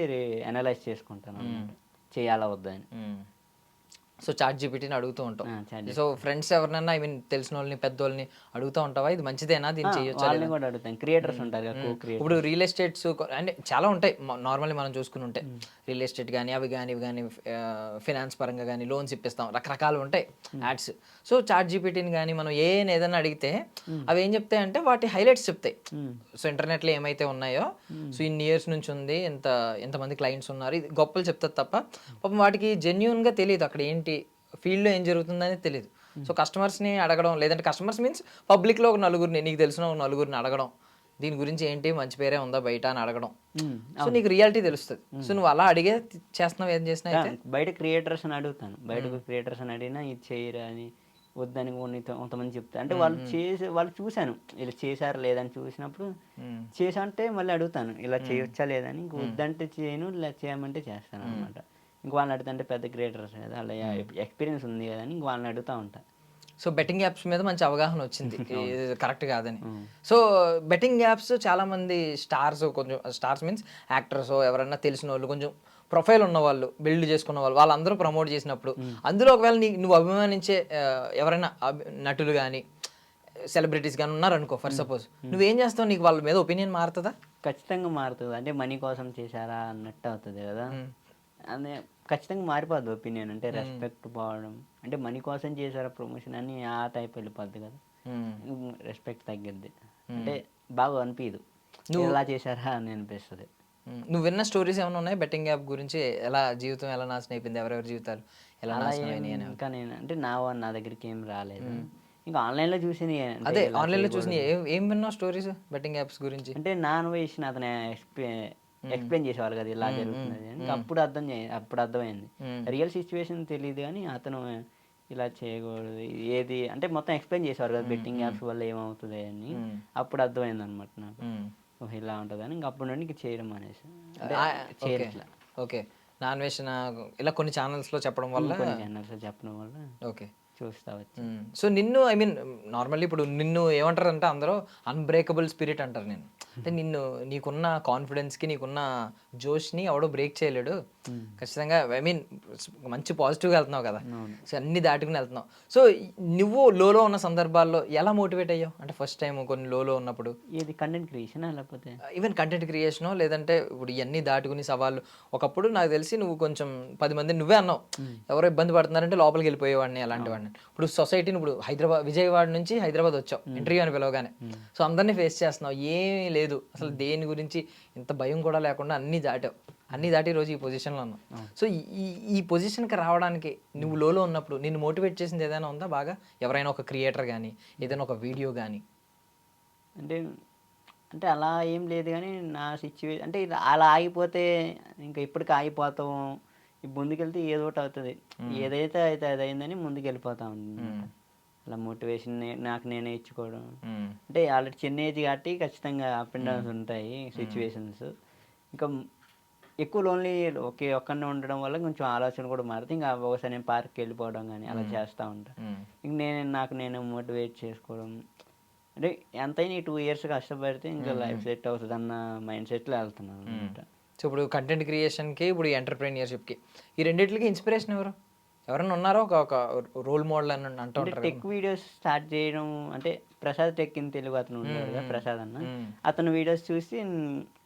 అనలైజ్ చేసుకుంటాను అన్నమాట, చేయాలా వద్దా అని. సో చాట్ జీపీటీని అడుగుతూ ఉంటాం. సో ఫ్రెండ్స్ ఎవరినైనా ఐ మీన్ తెలిసిన వాళ్ళని పెద్దోళ్ళని అడుగుతూ ఉంటావా, ఇది మంచిదేనా, దీన్ని చేయొచ్చు? వాళ్ళని కూడా అడుగుతాను. క్రియేటర్స్ ఉంటారు కదా, ఇప్పుడు రియల్ ఎస్టేట్స్ అంటే చాలా ఉంటాయి నార్మల్లీ మనం చూసుకుని ఉంటే. రియల్ ఎస్టేట్ కానీ అవి కానీ ఫినాన్స్ పరంగా కానీ లోన్స్ ఇప్పిస్తాం, రకరకాలు ఉంటాయి యాడ్స్. సో చాట్ జీపీటీని కానీ మనం ఏదైనా అడిగితే అవి ఏం చెప్తాయి అంటే వాటి హైలైట్స్ చెప్తాయి. సో ఇంటర్నెట్లో ఏమైతే ఉన్నాయో, సో ఇన్ని ఇయర్స్ నుంచి ఉంది, ఎంతమంది క్లయింట్స్ ఉన్నారు, ఇది గొప్పలు చెప్తుంది తప్ప పాపం వాటికి జెన్యున్గా తెలియదు అక్కడ ఏంటి ఫీల్డ్లో ఏం జరుగుతుందని తెలియదు. సో కస్టమర్స్ని అడగడం, లేదంటే కస్టమర్స్ మీన్స్ పబ్లిక్లో ఒక నలుగురిని, నీకు తెలిసిన ఒక నలుగురిని అడగడం, దీని గురించి ఏంటి మంచి పేరే ఉందా బయట అని అడగడం. సో నీకు రియాలిటీ తెలుస్తుంది. సో నువ్వు అలా అడిగే చేస్తున్నావు, ఏం చేసినా అయితే బయట క్రియేటర్స్ అని అడుగుతాను. బయటకు క్రియేటర్స్ అని అడిగినా ఇది చేయరా అని వద్దని కొంతమంది చెప్తారు. అంటే వాళ్ళు చూశాను ఇలా చేశారు లేదని చూసినప్పుడు చేసా అంటే మళ్ళీ అడుగుతాను ఇలా చేయొచ్చా లేదని. ఇంక వద్దంటే చేయను, ఇలా చేయమంటే చేస్తాను అనమాట. ఇంక వాళ్ళని అడుగుతుంటే పెద్ద క్రియేటర్స్ కదా, అలా ఎక్స్పీరియన్స్ ఉంది కదా అని ఇంక వాళ్ళని అడుగుతూ ఉంటాను. సో బెట్టింగ్ యాప్స్ మీద మంచి అవగాహన వచ్చింది, కరెక్ట్ కాదని. సో బెట్టింగ్ యాప్స్ చాలా మంది కొంచెం స్టార్స్ మీన్స్ యాక్టర్స్ ఎవరన్నా తెలిసిన వాళ్ళు, కొంచెం ప్రొఫైల్ ఉన్న వాళ్ళు, బిల్డ్ చేసుకున్న వాళ్ళు, వాళ్ళందరూ ప్రమోట్ చేసినప్పుడు అందులో ఒకవేళ నువ్వు అభిమానించే ఎవరైనా నటులు కానీ సెలబ్రిటీస్ కానీ ఉన్నారనుకో ఫర్ సపోజ్, నువ్వేం చేస్తావు? నీకు వాళ్ళ మీద ఒపీనియన్ మారుతుందా? ఖచ్చితంగా మారుతుంది. అంటే మనీ కోసం చేశారా అన్నట్టు అవుతుంది కదా, అదే ఖచ్చితంగా మారిపోద్ది ఒపీనియన్. అంటే రెస్పెక్ట్ పోవడం, అంటే మనీ కోసం చేశారా ప్రమోషన్ అని ఆ టైప్ వెళ్ళిపోద్ది కదా, రెస్పెక్ట్ తగ్గిద్ది. అంటే బాగా అనిపించదు నువ్వు ఎలా చేశారా అని అనిపిస్తుంది. నువ్వు విన్న స్టోరీస్ ఏమైనా ఉన్నాయి బెట్టింగ్ యాప్ గురించి? ఎలా జీవితం ఎలా నాశనం అయిపోయింది, ఎవరెవరి జీవితాలు ఎలా నాశనం అయినాయి? ఇంకా నేను అంటే నా దగ్గరికి ఏం రాలేదు, ఇంకా ఆన్లైన్లో చూసి. అదే ఆన్లైన్లో చూసి ఏం విన్నావు స్టోరీస్ బెట్టింగ్ యాప్స్ గురించి? అంటే నాన్ వేసిన అతను ఎక్స్ప్లెయిన్ చేసేవాళ్ళు కదా ఇలా జరుగుతున్నది అని. అప్పుడు అర్థమైంది. రియల్ సిచ్యువేషన్ తెలియదు కానీ అతను ఇలా చేయకూడదు ఏది అంటే మొత్తం ఎక్స్ప్లెయిన్ చేసేవారు కదా బెట్టింగ్ యాప్స్ వల్ల ఏమవుతుంది అని. అప్పుడు అర్థమైంది అనమాట నాకు, ఇలా ఉంటుంది అని. ఇంక అప్పటి నుండి ఇంక చేయడం అనేసి చేయట్లా. ఓకే, నాన్ వేసిన ఇలా కొన్ని ఛానల్స్లో చెప్పడం వల్ల ఓకే చూస్తా వచ్చి. సో నిన్ను ఐ మీన్ నార్మల్లీ ఇప్పుడు నిన్ను ఏమంటారు అంటే అందరూ అన్బ్రేకబుల్ స్పిరిట్ అంటారు. నేను అంటే నీకున్న కాన్ఫిడెన్స్కి నీకున్న జోష్ని ఎవడో బ్రేక్ చేయలేడు. ఖచ్చితంగా ఐ మీన్ మంచి పాజిటివ్గా వెళ్తున్నావు కదా, సో అన్ని దాటుకుని వెళ్తున్నావు. సో నువ్వు లోలో ఉన్న సందర్భాల్లో ఎలా మోటివేట్ అయ్యావు? అంటే ఫస్ట్ టైం కొన్ని లోలో ఉన్నప్పుడు ఇది కంటెంట్ క్రియేషన్ లేకపోతే ఈవెన్ కంటెంట్ క్రియేషనో, లేదంటే ఇప్పుడు ఇవన్నీ దాటుకుని సవాళ్ళు. ఒకప్పుడు నాకు తెలిసి నువ్వు కొంచెం 10 మంది నువ్వే అన్నావు ఎవరో ఇబ్బంది పడుతున్నారంటే లోపలికి వెళ్ళిపోయేవాడిని అలాంటి వాడిని. ఇప్పుడు సొసైటీని ఇప్పుడు విజయవాడ నుంచి హైదరాబాద్ వచ్చావు ఇంటర్వ్యూ అని పిలవగానే, సో అందరినీ ఫేస్ చేస్తున్నావు, ఏమీ లేదు అసలు దేని గురించి ఇంత భయం కూడా లేకుండా అన్నీ దాటావు, అన్నీ దాటి రోజు ఈ పొజిషన్లో ఉన్నావు. సో ఈ పొజిషన్కి రావడానికి నువ్వు లోలో ఉన్నప్పుడు నిన్ను మోటివేట్ చేసింది ఏదైనా ఉందా బాగా? ఎవరైనా ఒక క్రియేటర్ కానీ ఏదైనా ఒక వీడియో కానీ? అంటే అలా ఏం లేదు కానీ నా సిచ్యువేషన్ అంటే అలా ఆగిపోతే ఇంకా ఇప్పటికి ఆగిపోతాం, ముందుకెళ్తే ఏదో ఒకటి అవుతుంది, ఏదైతే అయితే అది అయిందని ముందుకు వెళ్ళిపోతా ఉంది. అలా మోటివేషన్ నాకు నేనే ఇచ్చుకోవడం. అంటే ఆల్రెడీ చిన్న ఏజ్ కాబట్టి ఖచ్చితంగా అప్ అండ్ డౌన్స్ ఉంటాయి సిచ్యువేషన్స్. ఇంకా ఎక్కువ లోన్లీ ఒక్కనే ఉండడం వల్ల కొంచెం ఆలోచన కూడా మారుతుంది. ఇంకా ఒకసారి నేను పార్క్కి వెళ్ళిపోవడం కానీ అలా చేస్తూ ఉంటాను. ఇంక నాకు నేను మోటివేట్ చేసుకోవడం, అంటే ఎంతైనా ఈ 2 years కష్టపడితే ఇంకా లైఫ్ సెట్ అవుతుంది అన్న మైండ్ సెట్లో వెళ్తున్నాను అనమాట. సో ఇప్పుడు కంటెంట్ క్రియేషన్కి, ఇప్పుడు ఈ ఎంటర్ప్రెన్యూర్షిప్కి, ఈ రెండింటికి ఇన్స్పిరేషన్ ఎవరైనా ఉన్నారో ఒక రోల్ మోడల్ అని అంటూ ఉంటారు. టెక్ వీడియోస్ స్టార్ట్ చేయడం అంటే ప్రసాద్ టెక్ ఇన్ తెలుగు అతను ఉంటాడు కదా, ప్రసాద్ అన్న, అతను వీడియోస్ చూసి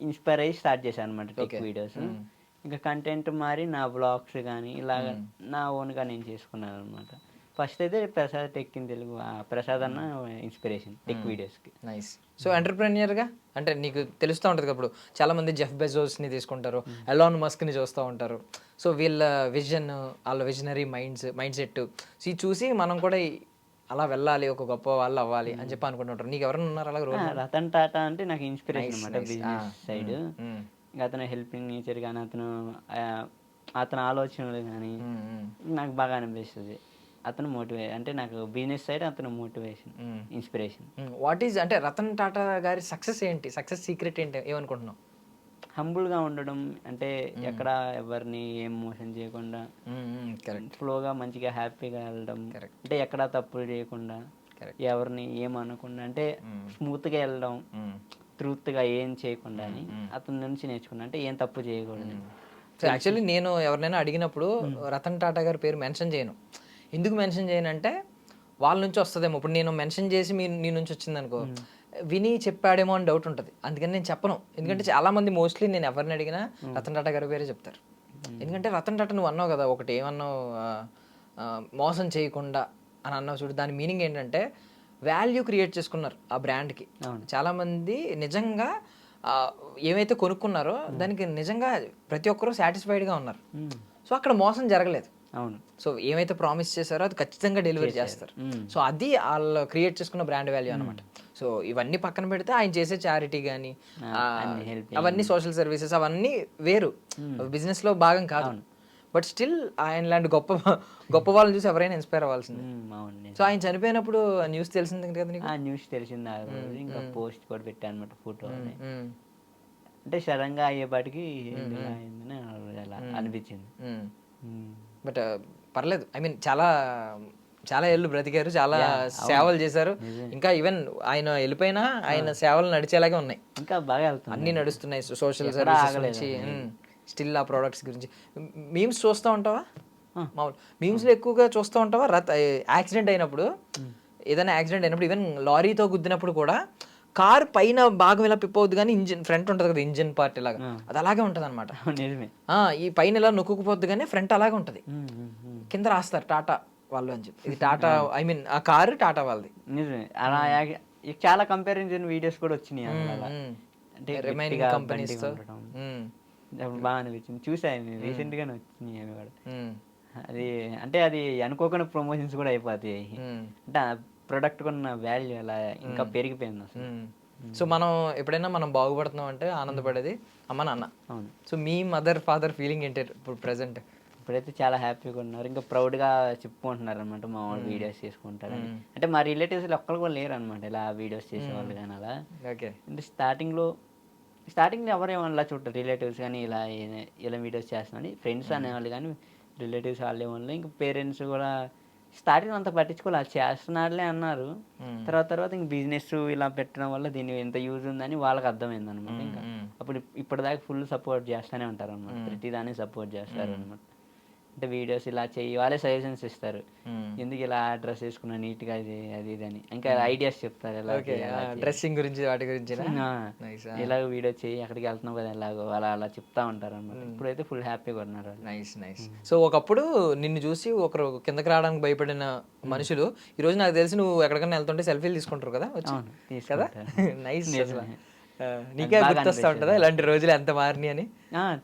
ఇన్స్పైర్ అయ్యి స్టార్ట్ చేశాను అనమాట టెక్ వీడియోస్. ఇంకా కంటెంట్ మారి నా బ్లాగ్స్ కానీ ఇలాగ నా ఓన్గా నేను చేసుకున్నాను అనమాట. ఫస్ట్ అయితే ప్రసాద్ టెక్ ఇన్ తెలుగు, ప్రసాద్ అన్న ఇన్స్పిరేషన్ టెక్ వీడియోస్కి. నైస్. సో ఎంటర్ప్రెన్యూర్గా అంటే నీకు తెలుస్తూ ఉంటుంది కదా, ఇప్పుడు చాలామంది జెఫ్ బెజోస్ని తీసుకుంటారు, ఎలాన్ మస్క్ని చూస్తూ ఉంటారు. సో వీళ్ళ విజన్, వాళ్ళ విజనరీ మైండ్ సెట్ చూసి మనం కూడా అలా వెళ్ళాలి, ఒక గొప్ప వాళ్ళు అవ్వాలి అని చెప్పి అనుకుంటుంటారు. నీకు ఎవరైనా ఉన్నారు అలా రోజు? రతన్ టాటా అంటే నాకు ఇన్స్పిరేషన్ అనమాట బిజినెస్ సైడ్. ఇంకా అతను హెల్పింగ్ నేచర్ కానీ అతని ఆలోచనలు కానీ నాకు బాగా అనిపిస్తుంది. అతను అంటే నాకు బిజినెస్ సైడ్ అతను మోటివేషన్, ఇన్స్పిరేషన్. వాట్ ఈజ్ అంటే రతన్ టాటా గారి సక్సెస్ ఏంటి? సక్సెస్ సీక్రెట్ ఏంటి ఏమనుకుంటున్నావు? హంబుల్గా ఉండడం, అంటే ఎక్కడ ఎవరిని ఏం మోసం చేయకుండా ఫ్లోగా మంచిగా హ్యాపీగా వెళ్ళడం, అంటే ఎక్కడ తప్పులు చేయకుండా ఎవరిని ఏమనకుండా, అంటే స్మూత్గా వెళ్ళడం, ట్రూత్గా ఏం చేయకుండా అని అతని నుంచి నేర్చుకున్నా. అంటే ఏం తప్పు చేయకూడదు. సో యాక్చువల్లీ నేను ఎవరినైనా అడిగినప్పుడు రతన్ టాటా గారి పేరు మెన్షన్ చేయను. ఎందుకు మెన్షన్ చేయను అంటే వాళ్ళ నుంచి వస్తుందేమో. ఇప్పుడు నేను మెన్షన్ చేసి నీ నుంచి వచ్చింది అనుకో, విని చెప్పాడేమో అని డౌట్ ఉంటుంది. అందుకని నేను చెప్పను. ఎందుకంటే చాలామంది మోస్ట్లీ నేను ఎవరిని అడిగినా రతన్ టాటా గారి పేరే చెప్తారు. ఎందుకంటే రతన్ టాటా నువ్వు అన్నావు కదా, ఒకటి ఏమన్నావు, మోసం చేయకుండా అని అన్నావు చూడు. దాని మీనింగ్ ఏంటంటే వాల్యూ క్రియేట్ చేసుకున్నారు ఆ బ్రాండ్కి. చాలామంది నిజంగా ఏమైతే కొనుక్కున్నారో దానికి నిజంగా ప్రతి ఒక్కరూ సాటిస్ఫైడ్గా ఉన్నారు. సో అక్కడ మోసం జరగలేదు. అవును. సో ఏమైతే ప్రామిస్ చేశారో అది ఖచ్చితంగా డెలివరీ చేస్తారు. సో అది వాళ్ళు క్రియేట్ చేసుకున్న బ్రాండ్ వాల్యూ అనమాట. సో ఇవన్నీ పక్కన పెడితే ఆయన చేసే చారిటీ కానీ అవన్నీ సోషల్ సర్వీసెస్ అవన్నీ వేరు, బిజినెస్ లో భాగం కాదు. బట్ స్టిల్ ఆయన లాంటి గొప్ప వాళ్ళని చూసి ఎవరైనా ఇన్స్పైర్ అవ్వాల్సింది. సో ఆయన చనిపోయినప్పుడు న్యూస్ తెలిసింది కదా నీకు? న్యూస్ తెలిసింది. ఇంకా పోస్ట్ కూడా పెట్టాను అనమాట ఫోటో. అంటే సడన్ గా అయ్యేపాటికి అలా అనిపించింది. బట్ పర్లేదు, ఐ మీన్ చాలా ఏళ్ళు బ్రతికారు, చాలా సేవలు చేశారు. ఇంకా ఈవెన్ ఆయన వెళ్ళిపోయినా ఆయన సేవలు నడిచేలాగే ఉన్నాయి, ఇంకా బాగా అన్ని నడుస్తున్నాయి. సోషల్ సర్వీసెస్ నుంచి స్టిల్ ఆ ప్రోడక్ట్స్ గురించి. మీమ్స్ చూస్తూ ఉంటావా? మామూలు మీమ్స్లో ఎక్కువగా చూస్తూ ఉంటావా? యాక్సిడెంట్ అయినప్పుడు, ఏదైనా యాక్సిడెంట్ అయినప్పుడు, ఈవెన్ లారీతో గుద్దినప్పుడు కూడా కార్ పైన భాగం ఇలా పిప్పవుద్ది కానీ ఇంజిన్ ఫ్రంట్ ఉంటుంది కదా, ఇంజిన్ పార్ట్ ఇలాగా అది అలాగే ఉంటుంది అనమాట. ఈ పైన ఇలా నొక్కుకుపోద్ది కానీ ఫ్రంట్ అలాగే ఉంటుంది. కింద రాస్తారు టాటా వాళ్ళు అని చెప్పి. ఇది టాటా, ఐ మీన్ ఆ కారు టాటా వాళ్ళది. నిజమే. అలా చాలా కంపారిజన్ వీడియోస్ కూడా వచ్చినాయి. అంటే రిమైనింగ్ కంపెనీస్ బాగా అనిపించింది. చూసాను రీసెంట్ గానే వచ్చినాయి అవి కూడా. అది అంటే అది అనుకోకుండా ప్రమోషన్స్ కూడా అయిపోతాయి. అంటే ప్రొడక్ట్ కొన్న వాల్యూ అలా ఇంకా పెరిగిపోయింది అసలు. సో మనం ఎప్పుడైనా మనం బాగుపడుతున్నాం అంటే ఆనందపడేది అమ్మ నాన్న. అవును. సో మీ మదర్ ఫాదర్ ఫీలింగ్ ఏంటి ఇప్పుడు ప్రెసెంట్? ఇప్పుడైతే చాలా హ్యాపీగా ఉన్నారు. ఇంకా ప్రౌడ్గా చెప్పుకుంటున్నారు అనమాట, మా వాళ్ళు వీడియోస్ చేసుకుంటారని. అంటే మా రిలేటివ్స్లో ఒక్కరు కూడా లేరు అనమాట ఇలా వీడియోస్ చేసేవాళ్ళు కానీ అలా. ఓకే. అంటే స్టార్టింగ్లో ఎవరేమన్నా చూడరు రిలేటివ్స్ కానీ ఇలా వీడియోస్ చేస్తున్నాను. ఫ్రెండ్స్ అనేవాళ్ళు కానీ రిలేటివ్స్ వాళ్ళే వాళ్ళు. ఇంకా పేరెంట్స్ కూడా స్టార్టింగ్ అంత పట్టించుకోవాలి, అది చేస్తున్నాడులే అన్నారు. తర్వాత ఇంక బిజినెస్ ఇలా పెట్టడం వల్ల దీన్ని ఎంత యూజ్ ఉందని వాళ్ళకి అర్థమైంది అనమాట. ఇంకా అప్పుడు ఇప్పటిదాకా ఫుల్ సపోర్ట్ చేస్తూనే ఉంటారు అనమాట, ప్రతిదాన్ని సపోర్ట్ చేస్తారు అనమాట. అంటే వీడియోస్ ఇలా చెయ్యి, వాళ్ళే సజెషన్స్ ఇస్తారు, ఎందుకు ఇలా డ్రెస్ వేసుకున్నా నీట్గా అది ఇది అని. ఇంకా ఐడియాస్ చెప్తారు డ్రెస్సింగ్ గురించి, వాటి గురించి. ఇలా వీడియో చేయి, అక్కడికి వెళ్తున్నావు కదా ఎలాగో అలా చెప్తా ఉంటారు అనమాట. ఇప్పుడైతే ఫుల్ హ్యాపీగా ఉన్నారు. నైస్. సో ఒకప్పుడు నిన్ను చూసి ఒకరు కిందకి రావడానికి భయపడిన మనుషులు ఈ రోజు నాకు తెలిసి నువ్వు ఎక్కడికైనా వెళ్తుంటే సెల్ఫీలు తీసుకుంటారు కదా కదా. నైస్. నీకే గుర్తొస్తా ఉంటుందా ఇలాంటి రోజులు ఎంత మారినాయి అని?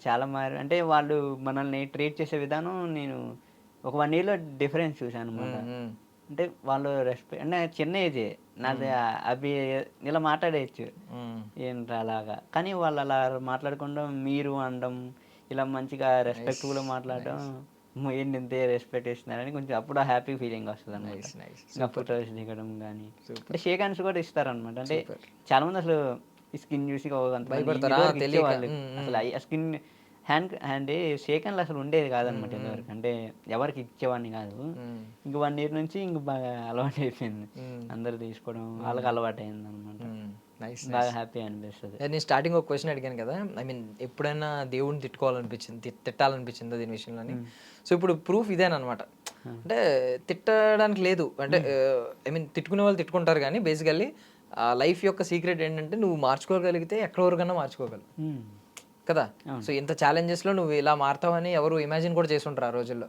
చాలా అంటే వాళ్ళు మనల్ని ట్రీట్ చేసే విధానం నేను ఒక 1 yearలో డిఫరెన్స్ చూసాను అనమాట. అంటే వాళ్ళు రెస్పెక్ట్, అంటే చిన్న ఏజే నాది, అవి ఇలా మాట్లాడేయచ్చు ఏంట్రా అలాగా, కానీ వాళ్ళు అలా మాట్లాడకుండా మీరు అనడం, ఇలా మంచిగా రెస్పెక్ట్ఫుల్గా మాట్లాడడం ఏంటి ఇంతే రెస్పెక్ట్ ఇస్తున్నారని కొంచెం అప్పుడు హ్యాపీ ఫీలింగ్ వస్తుంది అనమాట. నైస్. ఇంకా ఫొటోస్ దిగడం కానీ అంటే షేక్ హ్యాండ్స్ కూడా ఇస్తారనమాట. అంటే చాలా మంది అసలు ఈ స్కిన్ చూసి భయపడతారా? ఇచ్చేవాళ్ళు అసలు ఆ స్కిన్ హ్యాండ్ షేక్ హ్యాండ్లు అసలు ఉండేది కాదనమాట ఇంతవరకు. అంటే ఎవరికి ఇచ్చేవాడిని కాదు. ఇంక 1 year నుంచి ఇంక బాగా అలవాటు అయిపోయింది, అందరు తీసుకోవడం వాళ్ళకి అలవాటు అయింది అనమాట. నైస్. బాగా హ్యాపీ అనిపిస్తుంది. నేను స్టార్టింగ్ ఒక క్వశ్చన్ అడిగాను కదా, ఐ మీన్ ఎప్పుడైనా దేవుడిని తిట్టాలనిపించిందా దీని విషయంలోని? సో ఇప్పుడు ప్రూఫ్ ఇదేనమాట. అంటే తిట్టడానికి లేదు, అంటే ఐ మీన్ తిట్టుకునే వాళ్ళు తిట్టుకుంటారు కానీ బేసికల్లీ లైఫ్ యొక్క సీక్రెట్ ఏంటంటే నువ్వు మార్చుకోగలిగితే ఎక్కడ వరకన్నా మార్చుకోగలవు కదా. సో ఇంత ఛాలెంజెస్ లో నువ్వు ఇలా మారుతావని ఎవరు ఇమాజిన్ కూడా చేసి ఉంటారు ఆ రోజుల్లో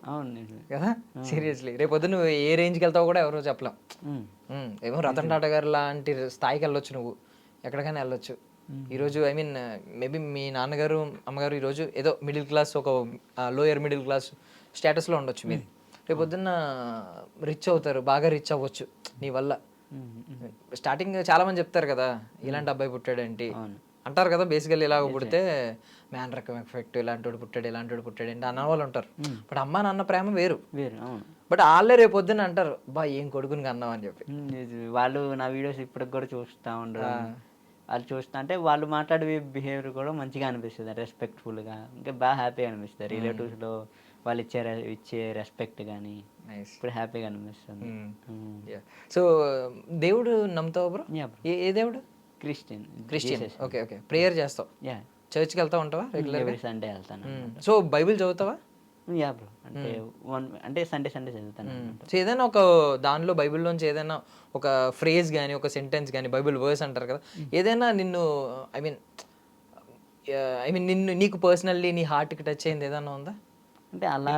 కదా. సీరియస్లీ రేపొద్దు నువ్వు ఏ రేంజ్కి వెళ్తావు కూడా ఎవరో చెప్పలేం. ఏమో రతన్ టాటా గారు లాంటి స్థాయికి వెళ్ళొచ్చు, నువ్వు ఎక్కడికైనా వెళ్ళొచ్చు ఈరోజు. ఐ మీన్ మేబీ మీ నాన్నగారు అమ్మగారు ఈరోజు ఏదో మిడిల్ క్లాస్, ఒక లోయర్ మిడిల్ క్లాస్ స్టేటస్లో ఉండొచ్చు మీది. రేపొద్దున్న రిచ్ అవుతారు, బాగా రిచ్ అవ్వచ్చు నీ వల్ల. స్టార్టింగ్ చాలా మంది చెప్తారు కదా ఇలాంటి అబ్బాయి పుట్టాడేంటి అంటారు కదా. బేసికల్లీ ఇలాగ పుడితే మ్యాన్ రకం ఎఫెక్ట్, ఇలాంటి వాడు పుట్టాడు ఏంటి అన్న వాళ్ళు ఉంటారు. బట్ అమ్మ నాన్న ప్రేమ వేరు. బట్ వాళ్ళే రేపు పొద్దున్న అంటారు బా ఏం కొడుకుని అన్నావు అని చెప్పి. వాళ్ళు నా వీడియోస్ ఇప్పటికి కూడా చూస్తూ ఉండరు. వాళ్ళు చూస్తా అంటే వాళ్ళు మాట్లాడే బిహేవియర్ కూడా మంచిగా అనిపిస్తుంది, రెస్పెక్ట్ఫుల్గా. ఇంకా బాగా హ్యాపీగా అనిపిస్తుంది. రిలేటివ్స్లో వాళ్ళు ఇచ్చే రెస్పెక్ట్ కానీ ఇప్పుడు హ్యాపీగా అనిపిస్తుంది. సో దేవుడు నమ్ముతావు బ్రో? ఏ దేవుడు? క్రిస్టియన్. ఓకే. ప్రేయర్ చేస్తావు, చర్చ్కి వెళ్తా ఉంటావా రెగ్యులర్? ఎవ్రీ సండే వెళ్తాను. సో బైబిల్ చదువుతావా? యా బ్రో, అంటే సండే చదువుతాను. సో ఏదైనా ఒక దానిలో బైబిల్లోంచి ఏదైనా ఒక ఫ్రేజ్ కానీ ఒక సెంటెన్స్ కానీ, బైబిల్ వర్స్ అంటారు కదా, ఏదైనా నిన్ను ఐ మీన్ నీకు పర్సనల్లీ నీ హార్ట్కి టచ్ అయింది ఏదైనా ఉందా? అంటే అలా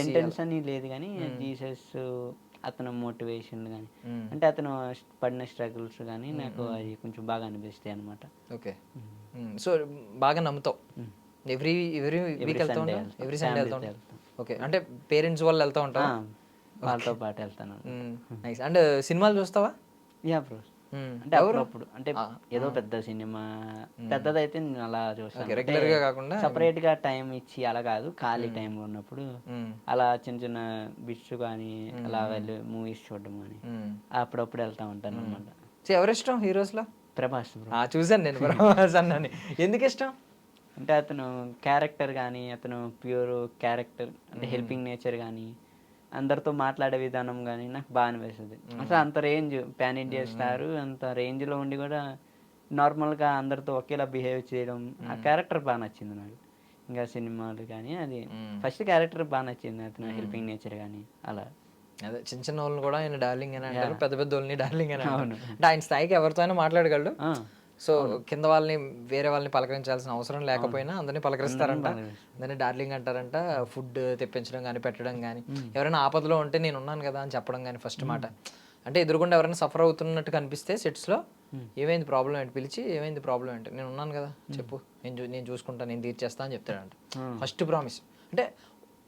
సెంటెన్స్ అని లేదు కానీ జీసస్ అతను మోటివేషన్ కానీ, అంటే అతను పడిన స్ట్రగుల్స్ కానీ నాకు అవి కొంచెం బాగా అనిపిస్తాయి అనమాట. ఓకే. సో బాగా నమ్ముతావు? ఎవ్రీ వీక్ వెళ్తా ఉంటావు? ఎవ్రీ సండే వెళ్తా ఉంటావు? ఓకే. అంటే పేరెంట్స్ వాళ్ళు వెళ్తా ఉంటావా? వాళ్ళతో పాటు వెళ్తాను. నైస్. అండ్ సినిమాలు చూస్తావా? యా బ్రో, అంటే అప్పుడప్పుడు అంటే ఏదో పెద్ద సినిమా పెద్దదైతే నేను అలా చూస్తాను, రెగ్యులర్ గా కాకుండా సపరేట్ గా టైం ఇచ్చి అలా కాదు. ఖాళీ టైంలో ఉన్నప్పుడు అలా చిన్న చిన్న బిట్స్ కానీ అలా వెళ్ళి మూవీస్ చూడడం కానీ అప్పుడప్పుడు వెళ్తా ఉంటాను అనమాట. ఎవరు ఇష్టం హీరోస్ లో? ప్రభాస్ బ్రో. చూసాను నేను ప్రభాస్ అన్నని. ఎందుకు ఇష్టం అంటే అతను క్యారెక్టర్ కానీ, అతను ప్యూర్ క్యారెక్టర్, అంటే హెల్పింగ్ నేచర్ కానీ, అందరితో మాట్లాడే విధానం కానీ నాకు బాగా అనిపిస్తుంది. అసలు అంత రేంజ్ పాన్ ఇండియా స్టార్, అంత రేంజ్లో ఉండి కూడా నార్మల్గా అందరితో ఒకేలా బిహేవ్ చేయడం, ఆ క్యారెక్టర్ బాగా నచ్చింది నాకు. ఇంకా సినిమాలు కానీ అది ఫస్ట్ క్యారెక్టర్ బాగా నచ్చింది, అతను హెల్పింగ్ నేచర్ కానీ అలా. అదే చిన్న చిన్న వాళ్ళని కూడా ఆయన డార్లింగ్ అని అంటారు, పెద్ద పెద్ద వాళ్ళని డార్లింగ్ అని అంటారు. అంటే ఆయన స్థాయికి ఎవరితో అయినా మాట్లాడగలడు. సో కింద వాళ్ళని వేరే వాళ్ళని పలకరించాల్సిన అవసరం లేకపోయినా అందరినీ పలకరిస్తారంట, దాన్ని డార్లింగ్ అంటారంట. ఫుడ్ తెప్పించడం కానీ, పెట్టడం కానీ, ఎవరైనా ఆపదలో ఉంటే నేను ఉన్నాను కదా అని చెప్పడం కానీ ఫస్ట్ మాట. అంటే ఎదురుగుండా ఎవరైనా సఫర్ అవుతున్నట్టు కనిపిస్తే సెట్స్లో ఏమైంది ప్రాబ్లం ఏంటి పిలిచి, ఏమైంది ప్రాబ్లం ఏంటి, నేను ఉన్నాను కదా చెప్పు, నేను చూసుకుంటాను, నేను తీర్చేస్తా అని చెప్తాడంట ఫస్ట్ ప్రామిస్. అంటే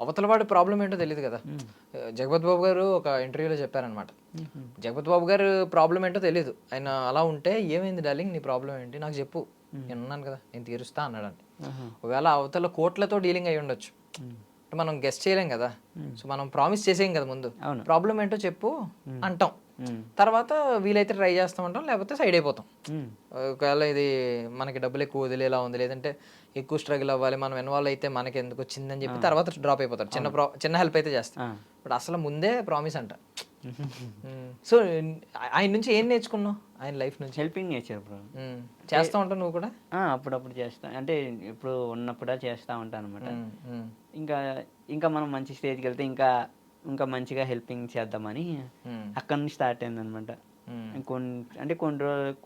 అవతల వాడి ప్రాబ్లం ఏంటో తెలియదు కదా. జగపతి బాబు గారు ఒక ఇంటర్వ్యూలో చెప్పారనమాట, జగపతి బాబు గారు ప్రాబ్లం ఏంటో తెలియదు. ఆయన అలా ఉంటే ఏమైంది డార్లింగ్ నీ ప్రాబ్లం ఏంటి నాకు చెప్పు, నేను ఉన్నాను కదా నేను తీరుస్తా అన్నాడంట. ఒకవేళ అవతల కోట్లతో డీలింగ్ అయి ఉండొచ్చు, మనం గెస్ట్ చేయలేం కదా. సో మనం ప్రామిస్ చేసేయం కదా ముందు, ప్రాబ్లం ఏంటో చెప్పు అంటాం, తర్వాత వీలైతే ట్రై చేస్తాం అంటాం, లేకపోతే సైడ్ అయిపోతాం. ఒకవేళ ఇది మనకి డబ్బులు ఎక్కువ వదిలేలా ఉంది, లేదంటే ఎక్కువ స్ట్రగుల్ అవ్వాలి, మనం ఇన్వాల్వ్ అయితే మనకి ఎందుకు వచ్చిందని చెప్పి తర్వాత డ్రాప్ అయిపోతారు. చిన్న హెల్ప్ అయితే చేస్తాం, బట్ అసలు ముందే ప్రామిస్ అంట. సో ఆయన నుంచి ఏం నేర్చుకున్నావు, ఆయన లైఫ్ నుంచి? Helping nature bro. చేస్తా ఉంటావు నువ్వు కూడా? అప్పుడప్పుడు చేస్తా, అంటే ఇప్పుడు ఉన్నప్పుడే చేస్తా ఉంటాను అనమాట. ఇంకా మనం మంచి స్టేజ్కి వెళ్తే ఇంకా మంచిగా హెల్పింగ్ చేద్దామని అక్కడ నుంచి స్టార్ట్ అయింది అనమాట.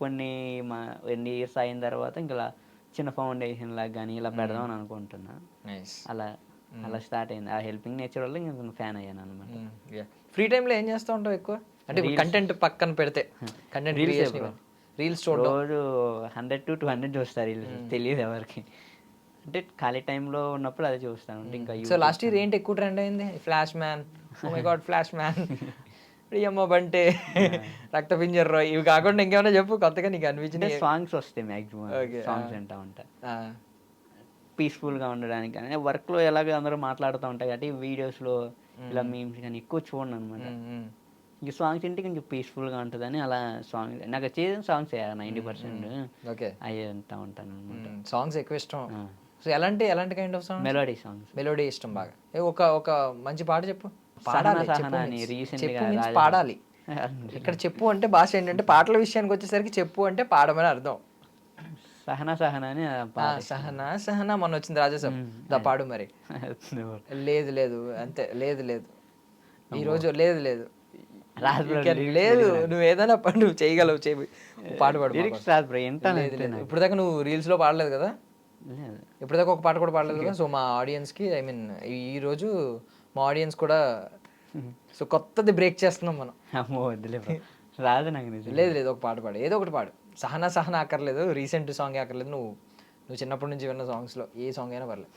కొన్ని ఇయర్స్ అయిన తర్వాత ఇంకా చిన్న ఫౌండేషన్ లాగా కానీ ఇలా పెడదాం అని అనుకుంటున్నా. అలా స్టార్ట్ అయింది. ఆ హెల్పింగ్ నేచర్ వల్ల ఇంకా ఫ్యాన్ అయ్యాను అనమాట. ఫ్రీ టైంలో ఏం చేస్తూ ఉంటావు ఎక్కువ? అంటే కంటెంట్ పక్కన పెడితే కంటెంట్ రీల్స్ చూడడం. రోజు 100 to 200 చూస్తారు రీల్స్, తెలియదు ఎవరికి. అంటే ఖాళీ టైంలో ఉన్నప్పుడు అది చూస్తాను. ఇంకా సో లాస్ట్ ఇయర్ ఏంటి ఎక్కువ ట్రెండ్ అయింది? Flash man, oh my God flash man, ప్రియమ్మ బంటే, రక్త పింజర్ రాయ్, ఇవి కాకుండా ఇంకేమైనా చెప్పు కొత్తగా నీకు అనిపించింది. సాంగ్స్ వస్తాయి మ్యాక్సిమం, సాంగ్స్ వింటా ఉంటా. పీస్ఫుల్గా ఉండడానికి కానీ వర్క్లో ఎలాగ అందరూ మాట్లాడుతూ ఉంటాయి కాబట్టి వీడియోస్లో ఇలా మీమ్స్ కానీ ఎక్కువ చూడండి అనమాట. ఇంక సాంగ్స్ ఇంటికి కొంచెం పీస్ఫుల్గా ఉంటుందని అలా సాంగ్ నాకు చేసిన సాంగ్స్ 90% ఓకే, అవి అంటూ ఉంటాను అనమాట. సాంగ్స్ ఎక్కువ ఇష్టం. సో ఎలాంటి ఎలాంటి kind of song? Melody songs. Melody ఇష్టం బాగా. ఒక ఒక మంచి పాట చెప్పు. సహనా సహనా అని రీసెంట్గా పాడాలి. ఇక్కడ చెప్పు అంటే భాష ఏంటంటే పాటల విషయానికి వచ్చేసరికి చెప్పు అంటే పాడమని అర్థం. సహనా సహనా అని సహనా సహనా మొన్న వచ్చింది రాజాసాబ్, దా పాడు మరి. లేదు లేదు అంతే, లేదు లేదు ఈరోజు లేదు లేదు లేదు, నువ్వు ఏదైనా నువ్వు చేయగలవు, పాట పాడు. ఇప్పుడు దాకా నువ్వు రీల్స్ లో పాడలేదు కదా, ఇప్పుడు దాకా ఒక పాట కూడా పాడలేదు కదా. సో మా ఆడియన్స్ కి ఈ రోజు మా ఆడియన్స్ కూడా సో కొత్తది బ్రేక్ చేస్తున్నాం మనం. రాదు నాకు. లేదు లేదు ఒక పాట పాడు, ఏదో ఒకటి పాడు. సహనా సహనా అక్కర్లేదు, రీసెంట్ సాంగ్ అక్కర్లేదు, నువ్వు చిన్నప్పటి నుంచి విన్న సాంగ్స్లో ఏ సాంగ్ అయినా పర్లేదు.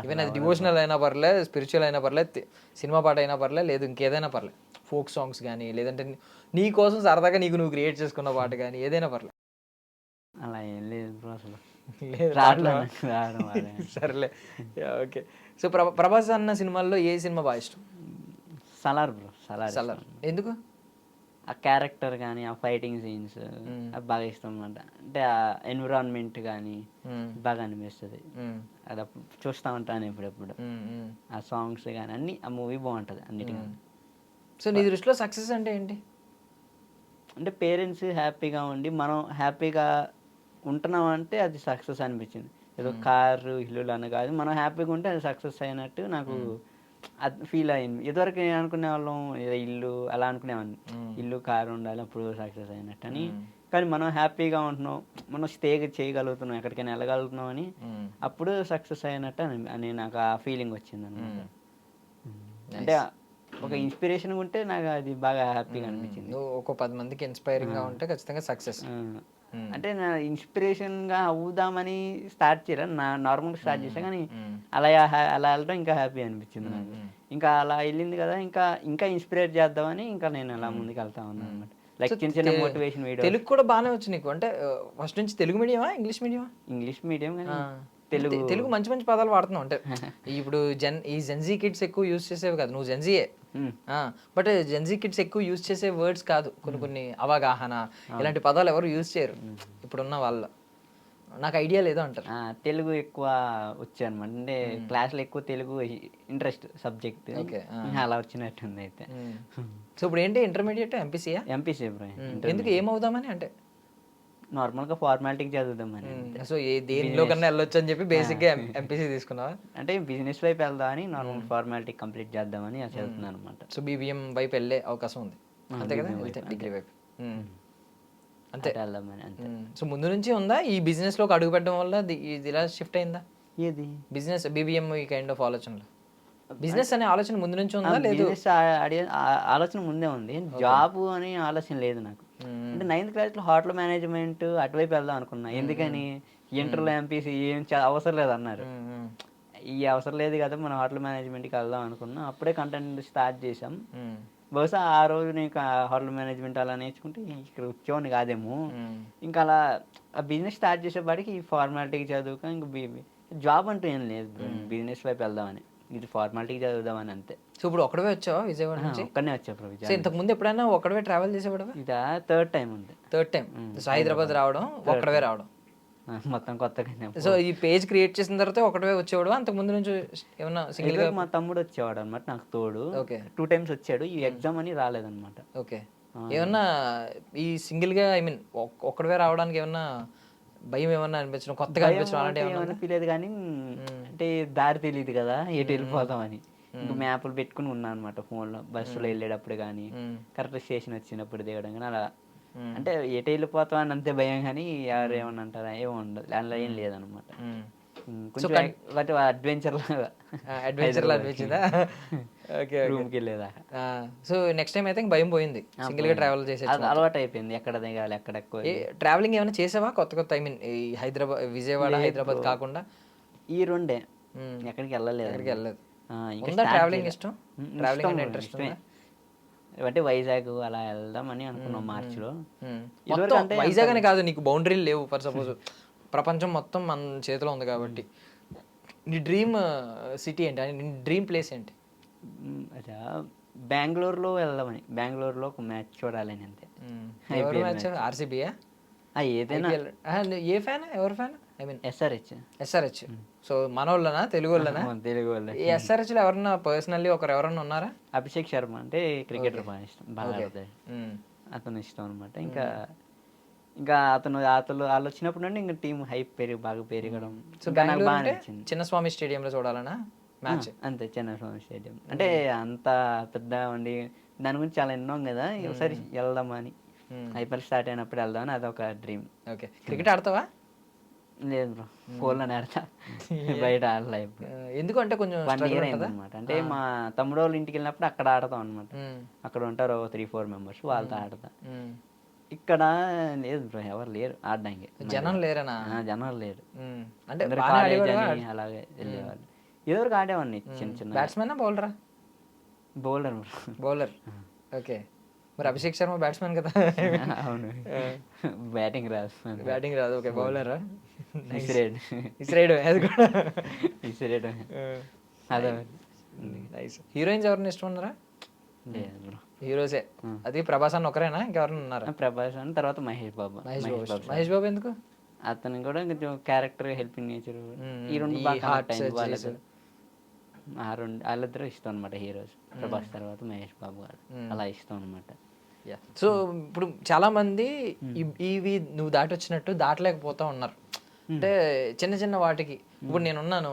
ఈవెన్ అది డివోషనల్ అయినా పర్లేదు, స్పిరిచువల్ అయినా పర్లేదు, సినిమా పాట అయినా పర్లేదు, లేదు ఇంకేదైనా పర్లేదు. ఫోక్ సాంగ్స్ కానీ లేదంటే నీ కోసం సరదాగా నువ్వు క్రియేట్ చేసుకున్న పాట కానీ ఏదైనా పర్లేదు. అలా ఏం లేదు అసలు. సరేలే, ఓకే. సో ప్రభాస్ అన్న సినిమాల్లో ఏ సినిమా బాగా ఇష్టం? సలార్ బ్రో. సలార్ ఎందుకు? ఆ క్యారెక్టర్ కానీ ఆ ఫైటింగ్ సీన్స్ బాగా ఇష్టం అనమాట. అంటే ఆ ఎన్విరాన్మెంట్ కానీ బాగా అనిపిస్తుంది. అది అప్పుడు చూస్తూ ఉంటాను ఎప్పుడెప్పుడు. ఆ సాంగ్స్ కానీ అన్ని, ఆ మూవీ బాగుంటుంది అన్నిటికీ. సో నీ దృష్టిలో సక్సెస్ అంటే ఏంటి? అంటే పేరెంట్స్ హ్యాపీగా ఉండి మనం హ్యాపీగా ఉంటున్నాం అంటే అది సక్సెస్ అనిపించింది. ఏదో కారు ఇల్లులు అని కాదు, మనం హ్యాపీగా ఉంటే అది సక్సెస్ అయినట్టు నాకు అది ఫీల్ అయింది. ఇదివరకు నేను అనుకునే వాళ్ళం ఇల్లు అలా అనుకునేవాడిని, ఇల్లు కారు ఉండాలి అప్పుడు సక్సెస్ అయినట్టు అని. కానీ మనం హ్యాపీగా ఉంటున్నాం, మనం స్టే చేయగలుగుతున్నాం, ఎక్కడికైనా వెళ్ళగలుగుతున్నాం అని అప్పుడు సక్సెస్ అయినట్టు అని నాకు ఆ ఫీలింగ్ వచ్చింది అనమాట. అంటే ఒక ఇన్స్పిరేషన్ ఉంటే నాకు అది బాగా హ్యాపీగా అనిపించింది. ఒక 10 మందికి ఇన్స్పైరింగ్గా ఉంటే ఖచ్చితంగా సక్సెస్. అంటే నా ఇన్స్పిరేషన్గా అవుదామని స్టార్ట్ చేయరా, నార్మల్గా స్టార్ట్ చేసా కానీ అలా అలా వెళ్ళడం ఇంకా హ్యాపీ అనిపించింది నాకు. ఇంకా అలా వెళ్ళింది కదా, ఇంకా ఇన్స్పిరేట్ చేద్దామని ఇంకా నేను అలా ముందుకు వెళ్తా ఉన్నాను అనమాట. లైక్ చిన్న చిన్న మోటివేషన్ వీడియో. తెలుగు కూడా బాగానే వచ్చు నీకు. అంటే ఫస్ట్ నుంచి తెలుగు మీడియమా ఇంగ్లీష్ మీడియమా? ఇంగ్లీష్ మీడియం కానీ తెలుగు మంచి మంచి పదాలు వాడుతున్నావు. అంటే ఇప్పుడు జెన్జీ కిడ్స్ ఎక్కువ యూజ్ చేసేవి కాదు, నువ్వు జెన్జీయే, బట్ జెన్జీ కిడ్స్ ఎక్కువ యూజ్ చేసే వర్డ్స్ కాదు, కొన్ని అవగాహన ఇలాంటి పదాలు ఎవరు యూజ్ చేయరు ఇప్పుడున్న వాళ్ళు. నాకు ఐడియా లేదు అంటారు. తెలుగు ఎక్కువ వచ్చాయి అనమాట. అంటే క్లాస్లో ఎక్కువ తెలుగు ఇంట్రెస్ట్ సబ్జెక్ట్, అలా వచ్చినట్టుంది అయితే. సో ఇప్పుడు ఏంటి ఇంటర్మీడియట్ ఎంపీసీయా? ఎంపీసీ. ఎందుకు ఏమవుదామని? అంటే నార్మల్గా ఫార్మాలిటీకి చదువుదామని. సో దేనిలో కన్నా వెళ్ళొచ్చు అని చెప్పి బేసిక్గా ఎంపీసీ తీసుకున్నావా? అంటే బిజినెస్ వైపు వెళ్దామని, నార్మల్ ఫార్మాలిటీ కంప్లీట్ చేద్దామని చదువుతున్నాను అనమాట. సో బీబీఎం వైపు వెళ్ళే అవకాశం ఉంది అంతే కదా, డిగ్రీ వైపు అంతే వెళ్దామని అంతే. సో ముందు నుంచి ఉందా ఈ బిజినెస్ లోకి అడుగు పెట్టడం వల్ల ఇది ఇలా షిఫ్ట్ అయిందా? ఏది బిజినెస్ బీబీఎం ఈ కైండ్ ఆఫ్ ఆలోచనలో బిజినెస్ అనే ఆలోచన ముందు నుంచి ఉందా? లేదు, ఆలోచన ముందే ఉంది, జాబ్ అనే ఆలోచన లేదు నాకు. అంటే 9th క్లాస్లో హోటల్ మేనేజ్మెంట్ అటువైపు వెళ్దాం అనుకున్నా. ఎందుకని ఇంటర్లో ఎంపీసీ ఏం అవసరం లేదు అన్నారు. ఈ అవసరం లేదు కదా, మనం హోటల్ మేనేజ్మెంట్కి వెళ్దాం అనుకున్నాం. అప్పుడే కంటెంట్ స్టార్ట్ చేసాం. బహుశా ఆ రోజు నేను హోటల్ మేనేజ్మెంట్ అలా నేర్చుకుంటే ఇక్కడ వచ్చేవాడిని కాదేమో. ఇంకా అలా ఆ బిజినెస్ స్టార్ట్ చేసేపాటికి ఈ ఫార్మాలిటీకి చదువుక ఇంకా జాబ్ అంటూ ఏం లేదు, బిజినెస్ వైపు వెళ్దామని, ఇది ఫార్మాలిటీకి చదువుదామని అంతే. సో ఇప్పుడు ఒక్కడే వచ్చావా విజయవాడ నుంచి? ఒక్కనే వచ్చా బ్రో. సో ఇంతకు ముందు ఎప్పుడైనా ఒక్కడే ట్రావెల్ చేసేవాడు? ఇదా థర్డ్ టైం ఉంది. థర్డ్ టైం సో హైదరాబాద్ రావడం, ఒక్కడే రావడం మొత్తం కొత్తగా. సో ఈ పేజ్ క్రియేట్ చేసిన తర్వాత ఒకటే వచ్చేవాడు? అంతకు ముందు నుంచి ఏమన్నా సింగిల్ గా? మా తమ్ముడు వచ్చేవాడు అనమాట నాకు తోడు. ఓకే, 2 times వచ్చాడు. ఈ ఎగ్జామ్ అని రాలేదన్నమాట. ఓకే, ఏమన్నా ఈ సింగిల్ గా ఐ మీన్ ఒక్కడే రావడానికి ఏమన్నా భయం ఏమన్నా అనిపించడం, కొత్తగా అనిపించడం అలాంటి ఏమన్నా అనిపించలేదు? కానీ అంటే దారి తెలియదు కదా ఎటు వెళ్ళిపోతామని, ఇంకా మ్యాప్లు పెట్టుకుని ఉన్నా అనమాట ఫోన్లో. బస్సులో వెళ్ళేటప్పుడు కానీ, కరెక్ట్ స్టేషన్ వచ్చినప్పుడు దిగడం కానీ అలా. అంటే ఎటు వెళ్ళిపోతాం అని అంతే భయం, కానీ ఎవరు ఏమన్నా అంటారా ఏమో ఉండదు, దానిలో ఏం లేదనమాట. కొంచెం బట్ అడ్వెంచర్ లాగా అనిపించిందా? ఓకే, రూమ్కి వెళ్ళేదా. సో నెక్స్ట్ టైం అయితే భయం పోయింది, సింగిల్ గా ట్రావెల్ చేసే అలవాటు అయిపోయింది. ఎక్కడ దిగాలి ఎక్కడ ఎక్కువ. ట్రావెలింగ్ ఏమైనా చేసావా కొత్త ఐ మీన్ ఈ హైదరాబాద్ విజయవాడ హైదరాబాద్ కాకుండా? ఈ 2 ఎక్కడికి వెళ్ళలేదు. ఎక్కడికి వెళ్ళలేదు. ట్రావెలింగ్ ఇష్టం? ట్రావెలింగ్ అంటే ఇంట్రెస్ట్ అంటే వైజాగ్ అలా వెళ్దామని అనుకున్నాం మార్చిలో. వైజాగ్ అని కాదు, నీకు బౌండరీలు లేవు. ఫర్ సపోజ్ ప్రపంచం మొత్తం మన చేతిలో ఉంది కాబట్టి నీ డ్రీమ్ సిటీ ఏంటి, నీ డ్రీమ్ ప్లేస్ ఏంటి? అదా బెంగళూరులో వెళ్దామని, బెంగళూరులో ఒక మ్యాచ్ చూడాలని అంతే. ఎవరు మ్యాచ్? ఆర్సీబీయా? ఏదైనా. ఏ ఫ్యాన్, ఎవరు fan? I mean SRH. So మన వాళ్ళనా, తెలుగు వాళ్ళనా? తెలుగు వాళ్ళ. ఈ ఎస్ఆర్హెచ్లో ఎవరన్నా పర్సనల్లీ ఎవరన్నా ఉన్నారా? అభిషేక్ శర్మ అంటే క్రికెటర్ బాగా ఇష్టం, బాగా ఆడతాడు. అతను ఇష్టం అనమాట. ఇంకా అతను వాళ్ళు వచ్చినప్పుడు నుండి ఇంకా టీం హైప్ బాగా పెరగడం. సో బెంగళూరు అంటే చిన్నస్వామి స్టేడియంలో చూడాలనా మ్యాచ్? అంతే, చిన్నస్వామి స్టేడియం అంటే అంత పెద్ద ఉండి దాని గురించి చాలా విన్నాం కదా, ఒకసారి వెళ్దామని, ఐపీఎల్ స్టార్ట్ అయినప్పుడు వెళ్దామని అదొక డ్రీమ్. Okay, cricket ఆడతావా? లేదు బ్రో, ఫోన్లోనే ఆడతా, బయట ఆడలే ఇప్పుడు. ఎందుకంటే కొంచెం 1 year అయింది అనమాట. అంటే మా తమ్ముడు వాళ్ళ ఇంటికి వెళ్ళినప్పుడు అక్కడ ఆడతాం అనమాట. అక్కడ ఉంటారు 3-4 members, వాళ్ళతో ఆడతా. ఇక్కడ లేదు బ్రో, ఎవరు లేరు ఆడడానికి. జనం లేరనా? జనాలు లేరు. అంటే అలాగే వెళ్ళేవాళ్ళు. ఏదో ఒక ఆడేవాడిని చిన్న చిన్న. బ్యాట్స్మెన్ బౌలరా? బౌలర్. బౌలర్. ఓకే, మరి అభిషేక్ శర్మ బ్యాట్స్మెన్ కదా? అవును, బ్యాటింగ్ రాదు. బ్యాటింగ్ రాదు. ఓకే, బౌలరా? ఇసిరేడు. అది కూడా ఇసిరేడు. అదే. హీరోయిన్స్ ఎవరిని ఇష్టం ఉన్నారా? లేదు బ్రో, హీరోసే. అది ప్రభాస్ అన్న ఒకరేనా, ఇంకెవరైనా ఉన్నారా? ప్రభాస్ అని, తర్వాత మహేష్ బాబు. మహేష్ బాబు ఎందుకు? అతను కూడా కొంచెం క్యారెక్టర్, హెల్పింగ్ నేచర్, ఈ రెండు బాగా వాళ్ళకు. వాళ్ళిద్దరూ ఇష్టం అనమాట హీరోస్. ప్రభాస్ తర్వాత మహేష్ బాబు గారు, అలా ఇష్టం అనమాట. సో ఇప్పుడు చాలా మంది ఇవి నువ్వు దాటి వచ్చినట్టు దాటలేకపోతా ఉన్నారు. అంటే చిన్న చిన్న వాటికి ఇప్పుడు నేనున్నాను,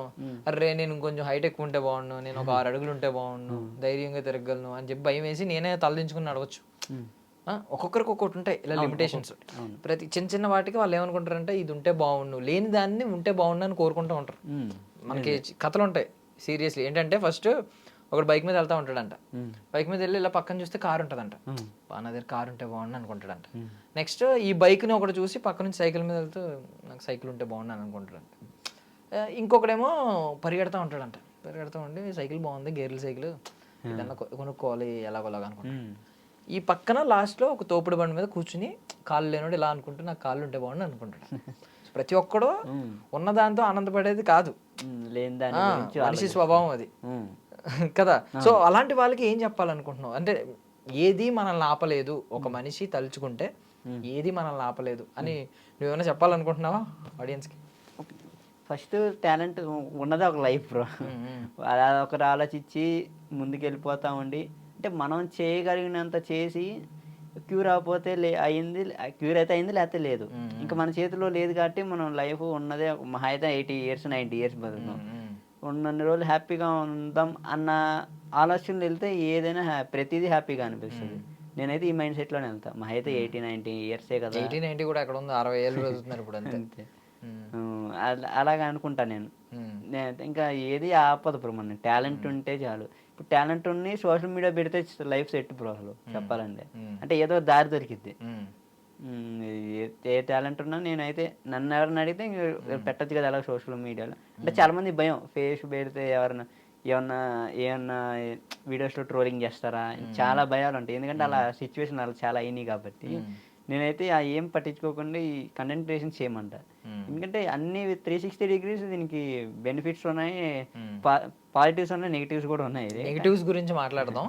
అరే నేను కొంచెం హైట్ ఎక్కువ ఉంటే బాగుండు, నేను ఒక 6 అడుగులు ఉంటే బాగుండు, ధైర్యంగా తిరగలను అని చెప్పి భయం వేసి నేనే తలదించుకుని అడగచ్చు. ఒక్కొక్కరికి ఒక్కొక్కటి ఉంటాయి ఇలా లిమిటేషన్స్. ప్రతి చిన్న చిన్న వాటికి వాళ్ళు ఏమనుకుంటారంటే ఇది ఉంటే బాగుండు, లేని దాన్ని ఉంటే బాగుండు అని కోరుకుంటూ ఉంటారు. మనకి కథలు ఉంటాయి సీరియస్లీ. ఏంటంటే ఫస్ట్ ఒకడు బైక్ మీద వెళ్తా ఉంటాడంట, బైక్ మీద వెళ్ళి ఇలా పక్కన చూస్తే కారు ఉంటుందంట, నా దగ్గర కారు ఉంటే బాగుండు అనుకుంటాడంట. నెక్స్ట్ ఈ బైక్ని ఒకటి చూసి పక్క నుంచి సైకిల్ మీద వెళ్తూ నాకు సైకిల్ ఉంటే బాగుండు అని అనుకుంటాడంట. ఇంకొకడేమో పరిగెడతా ఉంటాడంట, పరిగెడతా ఉండి సైకిల్ బాగుంది, గేర్ల సైకిల్ ఏదన్నా కొనుక్కోవాలి ఎలాగోలాగా అనుకుంటాడు. ఈ పక్కన లాస్ట్లో ఒక తోపుడు బండి మీద కూర్చుని కాళ్ళు లేనోడు ఇలా అనుకుంటూ నాకు కాళ్ళు ఉంటే బాగుండు అనుకుంటాడు. ప్రతి ఒక్కడు ఉన్న దాంతో ఆనందపడేది కాదు, మనిషి స్వభావం అది కదా. సో అలాంటి వాళ్ళకి ఏం చెప్పాలనుకుంటున్నావు? అంటే ఏది మనల్ని ఆపలేదు, ఒక మనిషి తలుచుకుంటే ఏది మనల్ని ఆపలేదు అని నువ్వేమైనా చెప్పాలనుకుంటున్నావా ఆడియన్స్కి? ఫస్ట్ టాలెంట్ ఉన్నదే ఒక లైఫ్ బ్రో, అలా ఒకరు ఆలోచించి ముందుకు వెళ్ళిపోతా ఉండి, అంటే మనం చేయగలిగినంత చేసి క్యూర్ అవ్వకపోతే అయింది, క్యూర్ అయితే అయింది, లేకపోతే లేదు. ఇంకా మన చేతిలో లేదు కాబట్టి మనం లైఫ్ ఉన్నదే మహా అయితే 80 years 90 years బతుకుతాం. ఉన్నన్ని రోజులు హ్యాపీగా ఉందాం అన్న ఆలోచనలు వెళ్తే ఏదైనా ప్రతిదీ హ్యాపీగా అనిపిస్తుంది. నేనైతే ఈ మైండ్ సెట్లోనే వెళ్తా. మహా అయితే 80-90 years కదా. 80-90 కూడా ఎక్కడ ఉంది, 60 ఏళ్ళు చదువుతున్నారు ఇప్పుడు అంతే. అలాగా అనుకుంటా నేను. ఇంకా ఏది ఆపదు బ్రో, మన టాలెంట్ ఉంటే చాలు. ఇప్పుడు టాలెంట్ ఉన్ని సోషల్ మీడియా పెడితే లైఫ్ సెట్ బ్రో అసలు చెప్పాలంటే. అంటే ఏదో దారి దొరికిద్ది. ఏ టాలెంట్ ఉన్నా నేనైతే నన్ను ఎవరిని అడిగితే పెట్టచ్చు కదా అలా సోషల్ మీడియాలో. అంటే చాలా మంది భయం, ఫేస్ పెడితే ఏమన్నా వీడియోస్లో ట్రోలింగ్ చేస్తారా, చాలా భయాలు ఉంటాయి. ఎందుకంటే అలా సిచ్యువేషన్ అలా చాలా అయినాయి కాబట్టి నేనైతే ఏం పట్టించుకోకుండా ఈ కంటెంట్ క్రియేషన్ చేయమంట. ఎందుకంటే అన్ని 360 degrees దీనికి బెనిఫిట్స్ ఉన్నాయి, పాజిటివ్స్ ఉన్నాయి, నెగిటివ్స్ కూడా ఉన్నాయి. నెగిటివ్స్ గురించి మాట్లాడదాం.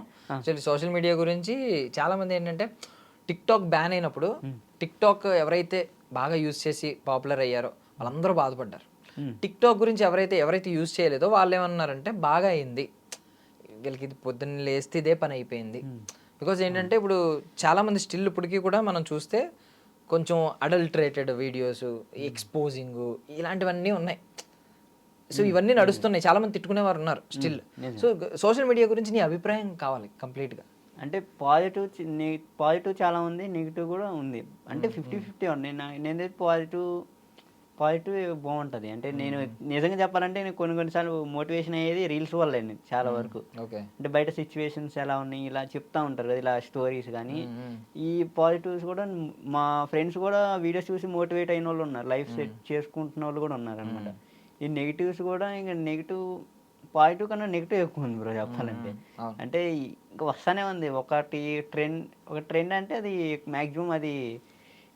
సోషల్ మీడియా గురించి చాలా మంది ఏంటంటే టిక్టాక్ బ్యాన్ అయినప్పుడు టిక్టాక్ ఎవరైతే బాగా యూజ్ చేసి పాపులర్ అయ్యారో వాళ్ళందరూ బాధపడ్డారు. టిక్టాక్ గురించి ఎవరైతే యూజ్ చేయలేదో వాళ్ళు ఏమన్నారంటే బాగా అయింది, వీళ్ళకి ఇది పొద్దున్న లేస్తే ఇదే పని అయిపోయింది. బికాజ్ ఏంటంటే ఇప్పుడు చాలామంది స్టిల్ ఇప్పటికీ కూడా మనం చూస్తే కొంచెం అడల్టరేటెడ్ వీడియోస్, ఎక్స్పోజింగ్ ఇలాంటివన్నీ ఉన్నాయి. సో ఇవన్నీ నడుస్తున్నాయి, చాలామంది తిట్టుకునేవారు ఉన్నారు స్టిల్. సో సోషల్ మీడియా గురించి నీ అభిప్రాయం కావాలి కంప్లీట్గా. అంటే పాజిటివ్ చాలా ఉంది, నెగిటివ్ కూడా ఉంది. అంటే 50-50 ఉంది. నేనైతే పాజిటివ్ బాగుంటుంది. అంటే నేను నిజంగా చెప్పాలంటే నేను కొన్నిసార్లు మోటివేషన్ అయ్యేది రీల్స్ వల్ల చాలా వరకు. అంటే బయట సిచ్యువేషన్స్ ఎలా ఉన్నాయి ఇలా చెప్తా ఉంటారు కదా, ఇలా స్టోరీస్. కానీ ఈ పాజిటివ్స్ కూడా మా ఫ్రెండ్స్ కూడా వీడియోస్ చూసి మోటివేట్ అయిన వాళ్ళు ఉన్నారు, లైఫ్ సెట్ చేసుకుంటున్న వాళ్ళు కూడా ఉన్నారు అనమాట. ఈ నెగిటివ్స్ కూడా ఇంకా పాజిటివ్ కన్నా నెగిటివ్ ఎక్కువ ఉంది బ్రో చెప్పాలంటే. అంటే ఇంకా వస్తానే ఉంది ఒక ట్రెండ్ అంటే అది మ్యాక్సిమం అది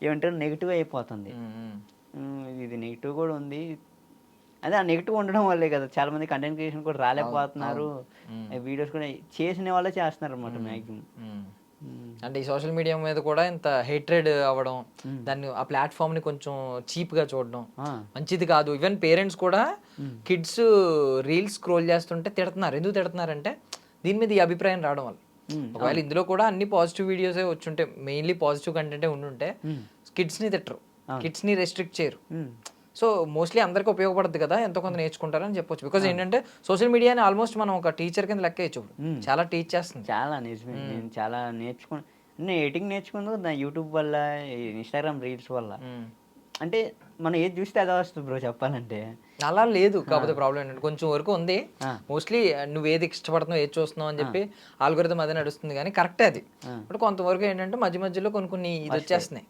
ఏమంటారు నెగిటివ్ అయిపోతుంది. ఇది నెగిటివ్ కూడా ఉంది. అదే ఆ నెగిటివ్ ఉండడం వల్లే కదా చాలా మంది కంటెంట్ క్రియేషన్ కూడా రాలేకపోతున్నారు, వీడియోస్ కూడా చేసిన వాళ్ళే చేస్తున్నారు అనమాట మ్యాక్సిమం. అంటే ఈ సోషల్ మీడియా మీద కూడా ఇంత హేట్రెడ్ అవ్వడం, దాన్ని ఆ ప్లాట్ఫామ్ని కొంచెం చీప్గా చూడడం మంచిది కాదు. ఈవెన్ పేరెంట్స్ కూడా కిడ్స్ రీల్స్ స్క్రోల్ చేస్తుంటే తిడుతున్నారు. ఎందుకు తిడుతున్నారంటే దీని మీద ఈ అభిప్రాయం రావడం వల్ల. ఒకవేళ ఇందులో కూడా అన్ని పాజిటివ్ వీడియోసే వచ్చుంటే, మెయిన్లీ పాజిటివ్ కంటెంటే ఉండుంటే కిడ్స్ని తిట్టరు, కిడ్స్ని రెస్ట్రిక్ట్ చేయరు. సో మోస్ట్లీ అందరికీ ఉపయోగపడుతుంది కదా, ఎంతో కొంత నేర్చుకుంటారని చెప్పొచ్చు. బికాజ్ ఏంటంటే సోషల్ మీడియాని ఆల్మోస్ట్ మనం ఒక టీచర్ కింద లెక్కేయచ్చు. చాలా టీచ్ చేస్తుంది. చాలా నిజమే. నేను చాలా నేను ఎడిటింగ్ నేర్చుకున్నాను యూట్యూబ్ వల్ల, ఇన్స్టాగ్రామ్ రీల్స్ వల్ల. అంటే మనం ఏది చూస్తే అదే వస్తుంది బ్రో చెప్పాలంటే. అలా లేదు, కాకపోతే ప్రాబ్లం ఏంటంటే కొంచెం వరకు ఉంది. మోస్ట్లీ నువ్వు ఏది ఇష్టపడుతున్నావు, ఏది చూస్తున్నావు అని చెప్పి ఆల్గోరిథం అదే నడుస్తుంది, కానీ కరెక్టే అది. బట్ కొంతవరకు ఏంటంటే మధ్య మధ్యలో కొన్ని ఇది వచ్చేస్తున్నాయి.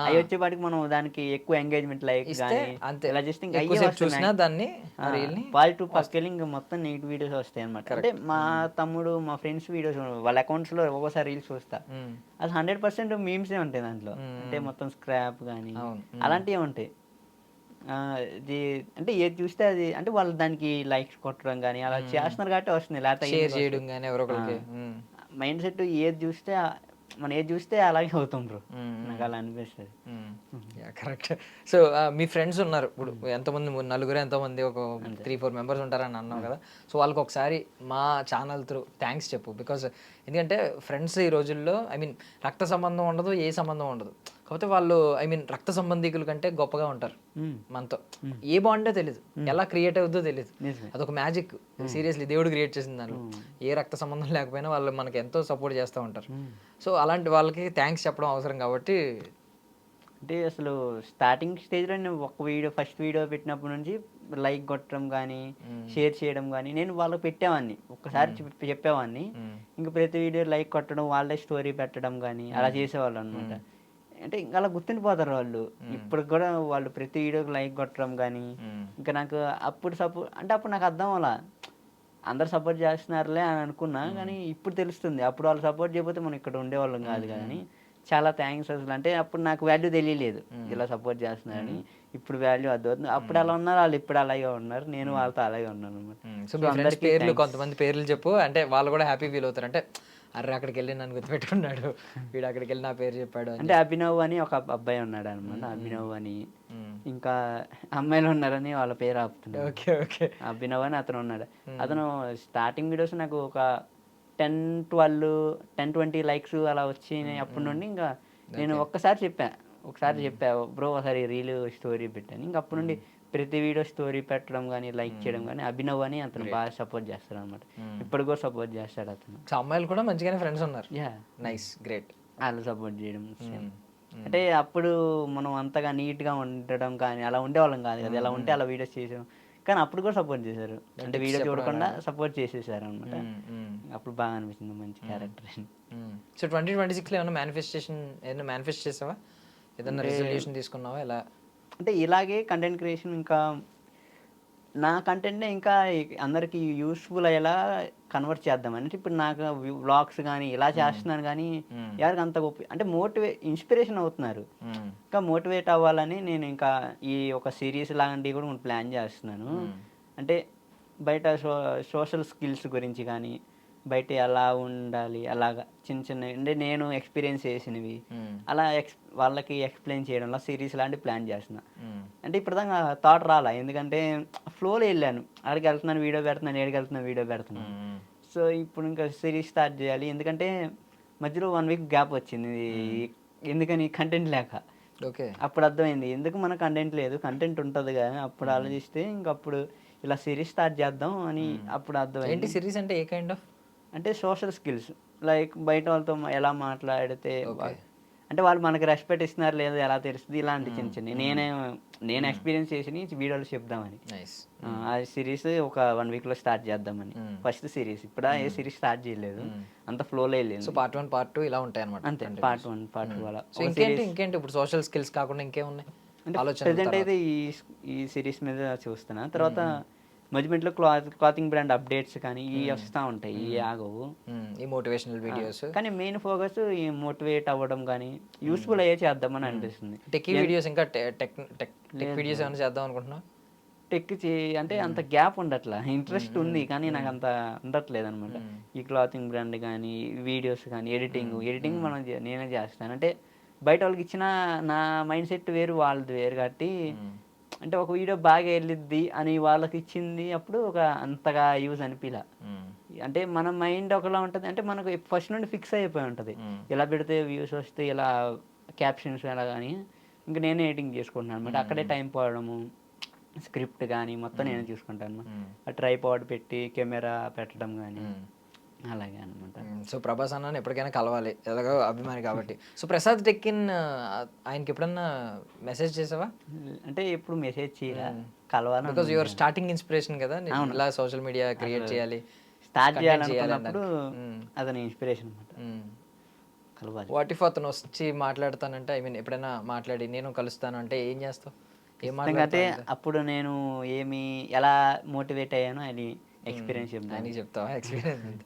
అవి వచ్చేపాటికి మనం దానికి ఎక్కువ ఎంగేజ్మెంట్ లైక్ అంతే, ఇలా చేస్తే చూసినా దాన్ని పాజిటివ్ పక్కకెళ్ళి ఇంకా మొత్తం నెగిటివ్ వీడియోస్ వస్తాయి అనమాట. అంటే మా తమ్ముడు మా ఫ్రెండ్స్ వీడియోస్ వాళ్ళ అకౌంట్స్ లో ఒక్కోసారి రీల్స్ చూస్తా, అది 100% మీమ్సే ఉంటాయి దాంట్లో. అంటే మొత్తం స్క్రాప్ కానీ అలాంటివి ఉంటాయి. అంటే ఏది చూస్తే అది, అంటే వాళ్ళు దానికి లైక్స్ కొట్టడం కానీ అలా చేస్తున్నారు కాబట్టి వస్తుంది, లేకపోతే మైండ్ సెట్ ఏది చూస్తే మనం ఏది చూస్తే అలాగే అవుతాం బ్రో, నాకు అలా అనిపిస్తుంది. కరెక్ట్. సో మీ ఫ్రెండ్స్ ఉన్నారు ఇప్పుడు ఎంతమంది, నలుగురు ఎంతమంది, ఒక 3-4 మెంబర్స్ ఉంటారని అన్నావు కదా. సో వాళ్ళకి ఒకసారి మా ఛానల్ త్రూ థ్యాంక్స్ చెప్పు. బికాస్ ఎందుకంటే ఫ్రెండ్స్ ఈ రోజుల్లో రక్త సంబంధం ఉండదు, ఏ సంబంధం ఉండదు, కాకపోతే వాళ్ళు రక్త సంబంధికుల కంటే గొప్పగా ఉంటారు మనతో. ఏ బాండో తెలియదు, ఎలా క్రియేట్ అవుతుందో తెలియదు, అదొక మ్యాజిక్. సీరియస్లీ దేవుడు క్రియేట్ చేసింది దానిలో. ఏ రక్త సంబంధం లేకపోయినా వాళ్ళు మనకి ఎంతో సపోర్ట్ చేస్తూ ఉంటారు. సో అలాంటి వాళ్ళకి థ్యాంక్స్ చెప్పడం అవసరం. కాబట్టి అంటే అసలు స్టార్టింగ్ స్టేజ్లో నేను ఫస్ట్ వీడియో పెట్టినప్పటి నుంచి లైక్ కొట్టడం కానీ షేర్ చేయడం కానీ నేను వాళ్ళకి పెట్టేవాడిని, ఒక్కసారి చెప్పేవాడిని. ఇంకా ప్రతి వీడియో లైక్ కొట్టడం, వాళ్ళే స్టోరీ పెట్టడం కానీ అలా చేసేవాళ్ళు అనమాట. అంటే ఇంకా అలా గుర్తుండిపోతారు వాళ్ళు. ఇప్పుడు కూడా వాళ్ళు ప్రతి వీడియోకి లైక్ కొట్టడం కానీ. ఇంకా నాకు అప్పుడు నాకు అర్థం అలా అందరు సపోర్ట్ చేస్తున్నారులే అని అనుకున్నా, కానీ ఇప్పుడు తెలుస్తుంది అప్పుడు వాళ్ళు సపోర్ట్ చేయకపోతే మనం ఇక్కడ ఉండేవాళ్ళం కాదు కానీ. చాలా థ్యాంక్స్ అసలు. అంటే అప్పుడు నాకు వాల్యూ తెలియలేదు ఇలా సపోర్ట్ చేస్తున్నారని, ఇప్పుడు వాల్యూ అర్థమవుతుంది. అప్పుడు అలా ఉన్నారు, వాళ్ళు ఇప్పుడు అలాగే ఉన్నారు, నేను వాళ్ళతో అలాగే ఉన్నాను అనమాట. సో అందరి పేర్లు, కొంతమంది పేర్లు చెప్పు, అంటే వాళ్ళు కూడా హ్యాపీ ఫీల్ అవుతారు. అంటే అర్రే అక్కడికి వెళ్ళి నన్ను గుర్తుపెట్టుకున్నాడు, వీడు అక్కడికి వెళ్ళి నా పేరు చెప్పాడు. అంటే అభినవ్ అని ఒక అబ్బాయి ఉన్నాడు అనమాట, అభినవ్ అని. ఇంకా అమ్మాయిలు ఉన్నారని వాళ్ళ పేరు ఆపుతున్నాడు. Okay okay. అభినవ్ అని అతను ఉన్నాడు. అతను స్టార్టింగ్ వీడియోస్ నాకు ఒక 10-20 లైక్స్ అలా వచ్చినాయి. అప్పటి నుండి ఇంకా నేను ఒకసారి చెప్పా బ్రో ఒకసారి రీల్ స్టోరీ పెట్టాను. ఇంకా అప్పటి నుండి ప్రతి వీడియో స్టోరీ పెట్టడం కానీ లైక్ చేయడం కానీ. అభినవ్ అని అతను బాగా సపోర్ట్ చేస్తాడు అనమాట, ఇప్పుడు కూడా సపోర్ట్ చేస్తాడు అతను. అమ్మాయిలు కూడా మంచిగానే ఫ్రెండ్స్ ఉన్నారు. Nice, great. వాళ్ళు సపోర్ట్ చేయడం. అంటే అప్పుడు మనం అంతగా నీట్గా ఉండడం కానీ అలా ఉండేవాళ్ళం కాదు కదా, ఎలా ఉంటే అలా వీడియోస్ చేసాం. కానీ అప్పుడు కూడా సపోర్ట్ చేశారు, అంటే వీడియో చూడకుండా సపోర్ట్ చేసేసారు అనమాట. అప్పుడు బాగా అనిపించింది, మంచి క్యారెక్టర్. సో 2026లో ఏమైనా మేనిఫెస్ట్ చేసావా, ఏదైనా రెజల్యూషన్ తీసుకున్నావా? ఎలా అంటే ఇలాగే కంటెంట్ క్రియేషన్, ఇంకా నా కంటెంట్నే ఇంకా అందరికి యూస్ఫుల్ అయ్యేలా కన్వర్ట్ చేద్దామని. అంటే ఇప్పుడు నాకు వ్లాగ్స్ కానీ ఇలా చేస్తున్నాను, కానీ ఎవరికి అంత అంటే ఇన్స్పిరేషన్ అవుతున్నారు. ఇంకా మోటివేట్ అవ్వాలని నేను ఇంకా ఈ ఒక సిరీస్ లాంటివి కూడా ప్లాన్ చేస్తున్నాను. అంటే బయట సోషల్ స్కిల్స్ గురించి కానీ, బయట ఎలా ఉండాలి అలాగా చిన్న అంటే నేను ఎక్స్పీరియన్స్ చేసినవి అలా వాళ్ళకి ఎక్స్ప్లెయిన్ చేయడంలో సిరీస్ లాంటి ప్లాన్ చేస్తున్నా. అంటే ఇప్పటిదాకా థాట్ రాలా, ఎందుకంటే ఫ్లోలో వెళ్ళాను, అక్కడికి వెళ్తున్నాను వీడియో పెడుతున్నాను, ఏడికి వెళ్తున్నాను వీడియో పెడుతున్నాను. సో ఇప్పుడు ఇంకా సిరీస్ స్టార్ట్ చేయాలి, ఎందుకంటే మధ్యలో 1 వీక్ గ్యాప్ వచ్చింది. ఎందుకని కంటెంట్ లేక. ఓకే. అప్పుడు అర్థమైంది ఎందుకు మన కంటెంట్ లేదు, కంటెంట్ ఉంటుంది కానీ అప్పుడు ఆలోచిస్తే ఇంకప్పుడు ఇలా సిరీస్ స్టార్ట్ చేద్దాం అని అప్పుడు అర్థమైంది. సిరీస్ అంటే ఏ కైండ్ ఆఫ్? అంటే సోషల్ స్కిల్స్, లైక్ బయట వాళ్ళతో ఎలా మాట్లాడితే, అంటే వాళ్ళు మనకి రెస్పెక్ట్ ఇస్తున్నారు లేదో ఎలా తెలుస్తుంది, ఇలాంటి చిన్న నేను ఎక్స్పీరియన్స్ చేసి వీడియోలు చెప్దామని. ఆ సిరీస్ ఒక 1 వీక్లో స్టార్ట్ చేద్దామని ఫస్ట్ సిరీస్. ఇప్పుడు ఏ సిరీస్ స్టార్ట్ చేయలేదు, అంత ఫ్లోలో వెళ్ళలేదు. సో Part 1 Part 2 ఇలా ఉంటాయి అనమాట. అంతే, Part 1 Part 2 అలా. ఇంకేంటి ఇప్పుడు సోషల్ స్కిల్స్ కాకుండా ఇంకేమున్నాయి ఆలోచన? ప్రెజెంట్ అయితే ఈ సిరీస్ మీద చూస్తున్నా. తర్వాత మధ్యలో క్లాతింగ్ బ్రాండ్ అప్డేట్స్ కానీ ఇవి వస్తూ ఉంటాయి, ఇవి ఆగవు. ఈ మోటివేషనల్ వీడియోస్, కానీ మెయిన్ ఫోకస్ ఈ మోటివేట్ అవ్వడం కానీ యూస్ఫుల్ అయ్యే చేద్దామని అనిపిస్తుంది. టెక్ వీడియోస్, ఇంకా టెక్ వీడియోస్ ఏమైనా చేద్దాం అనుకుంటున్నా? టెక్ అంటే అంత గ్యాప్ ఉండట్లా. ఇంట్రెస్ట్ ఉంది కానీ నాకు అంత ఉండట్లేదు అనమాట. ఈ క్లాతింగ్ బ్రాండ్ కానీ వీడియోస్ కానీ ఎడిటింగ్ నేనే చేస్తాను. అంటే బయట వాళ్ళకి ఇచ్చిన నా మైండ్ సెట్ వేరు, వాళ్ళది వేరు కాబట్టి అంటే ఒక వీడియో బాగా వెళ్ళిద్ది అని వాళ్ళకి ఇచ్చింది అప్పుడు ఒక అంతగా యూజ్ అనిపిలా. అంటే మన మైండ్ ఒకలా ఉంటుంది, అంటే మనకు ఫస్ట్ నుండి ఫిక్స్ అయిపోయి ఉంటుంది ఇలా పెడితే వ్యూస్ వస్తే ఇలా క్యాప్షన్స్ ఎలా కానీ ఇంకా నేనే ఎడిటింగ్ చేసుకుంటున్నాను అనమాట. అక్కడే టైం పోవడము, స్క్రిప్ట్ కానీ మొత్తం నేనే చూసుకుంటాను. ట్రైపాడ్ పెట్టి కెమెరా పెట్టడం కానీ అలాగే అనమాట. సో ప్రభాస్ అన్న ఎప్పటికైనా కలవాలి, ఎలాగో అభిమాని కాబట్టి. సో ప్రసాద్ టెక్కిన్ ఆయనకి ఎప్పుడన్నా మెసేజ్ చేసావా? అంటే ఎప్పుడు మెసేజ్ చేయాలి, కలవాలి. బికాజ్ యువర్ స్టార్టింగ్ ఇన్స్పిరేషన్ కదా, ఇలా సోషల్ మీడియా క్రియేట్ చేయాలి, స్టార్ట్ చేయాలనుకున్నప్పుడు అతని ఇన్స్పిరేషన్ అనమాట. కలవాలి. వాట్ ఇఫ్ అతను వచ్చి మాట్లాడతానంటే, ఐ మీన్ ఎప్పుడైనా మాట్లాడి నేను కలుస్తాను అంటే ఏం చేస్తావు? అంటే అప్పుడు నేను ఎలా మోటివేట్ అయ్యానో అది ఎక్స్పీరియన్స్ అని చెప్తావా? ఎక్స్పీరియన్స్.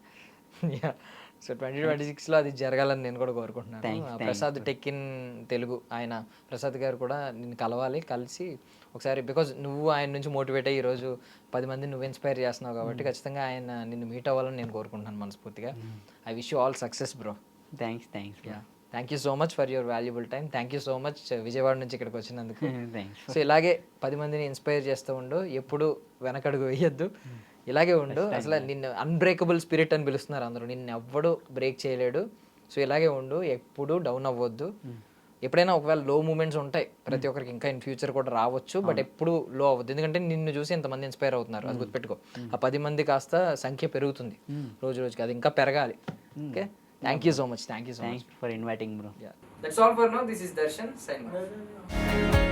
సో 2026లో అది జరగాలని నేను కూడా కోరుకుంటున్నాను. ప్రసాద్ టెక్కిన్ తెలుగు ఆయన ప్రసాద్ గారు కూడా నిన్ను కలవాలి, కలిసి ఒకసారి, బికాజ్ నువ్వు ఆయన నుంచి మోటివేట్ అయ్యి ఈరోజు 10 మంది నువ్వు ఇన్స్పైర్ చేస్తున్నావు కాబట్టి ఖచ్చితంగా ఆయన నిన్ను మీట్ అవ్వాలని నేను కోరుకుంటున్నాను మనస్ఫూర్తిగా. I wish you all success bro. Thanks. Thank you so much for your valuable time. Thank you so much Vijayawada నుంచి ఇక్కడికి వచ్చినందుకు. సో ఇలాగే 10 మందిని ఇన్స్పైర్ చేస్తూ ఉండు, ఎప్పుడు వెనకడుగు వేయొద్దు, ఇలాగే ఉండు. అసలు నిన్ను అన్బ్రేకబుల్ స్పిరిట్ అని పిలుస్తున్నారు అందరూ, నిన్ను ఎవ్వడు బ్రేక్ చేయలేడు. సో ఇలాగే ఉండు, ఎప్పుడు డౌన్ అవ్వద్దు. ఎప్పుడైనా ఒకవేళ లో మూమెంట్స్ ఉంటాయి ప్రతి ఒక్కరికి, ఇంకా ఇన్ ఫ్యూచర్ కూడా రావచ్చు, బట్ ఎప్పుడు లో అవ్వద్దు. ఎందుకంటే నిన్ను చూసి ఎంతమంది ఇన్స్పైర్ అవుతున్నారు, అది గుర్తుపెట్టుకో. ఆ 10 మంది కాస్త సంఖ్య పెరుగుతుంది రోజు రోజుకి, అది ఇంకా పెరగాలి. Okay, thank you so much. Thank you so much for inviting bro. That's all for now. This is Darshan signing off.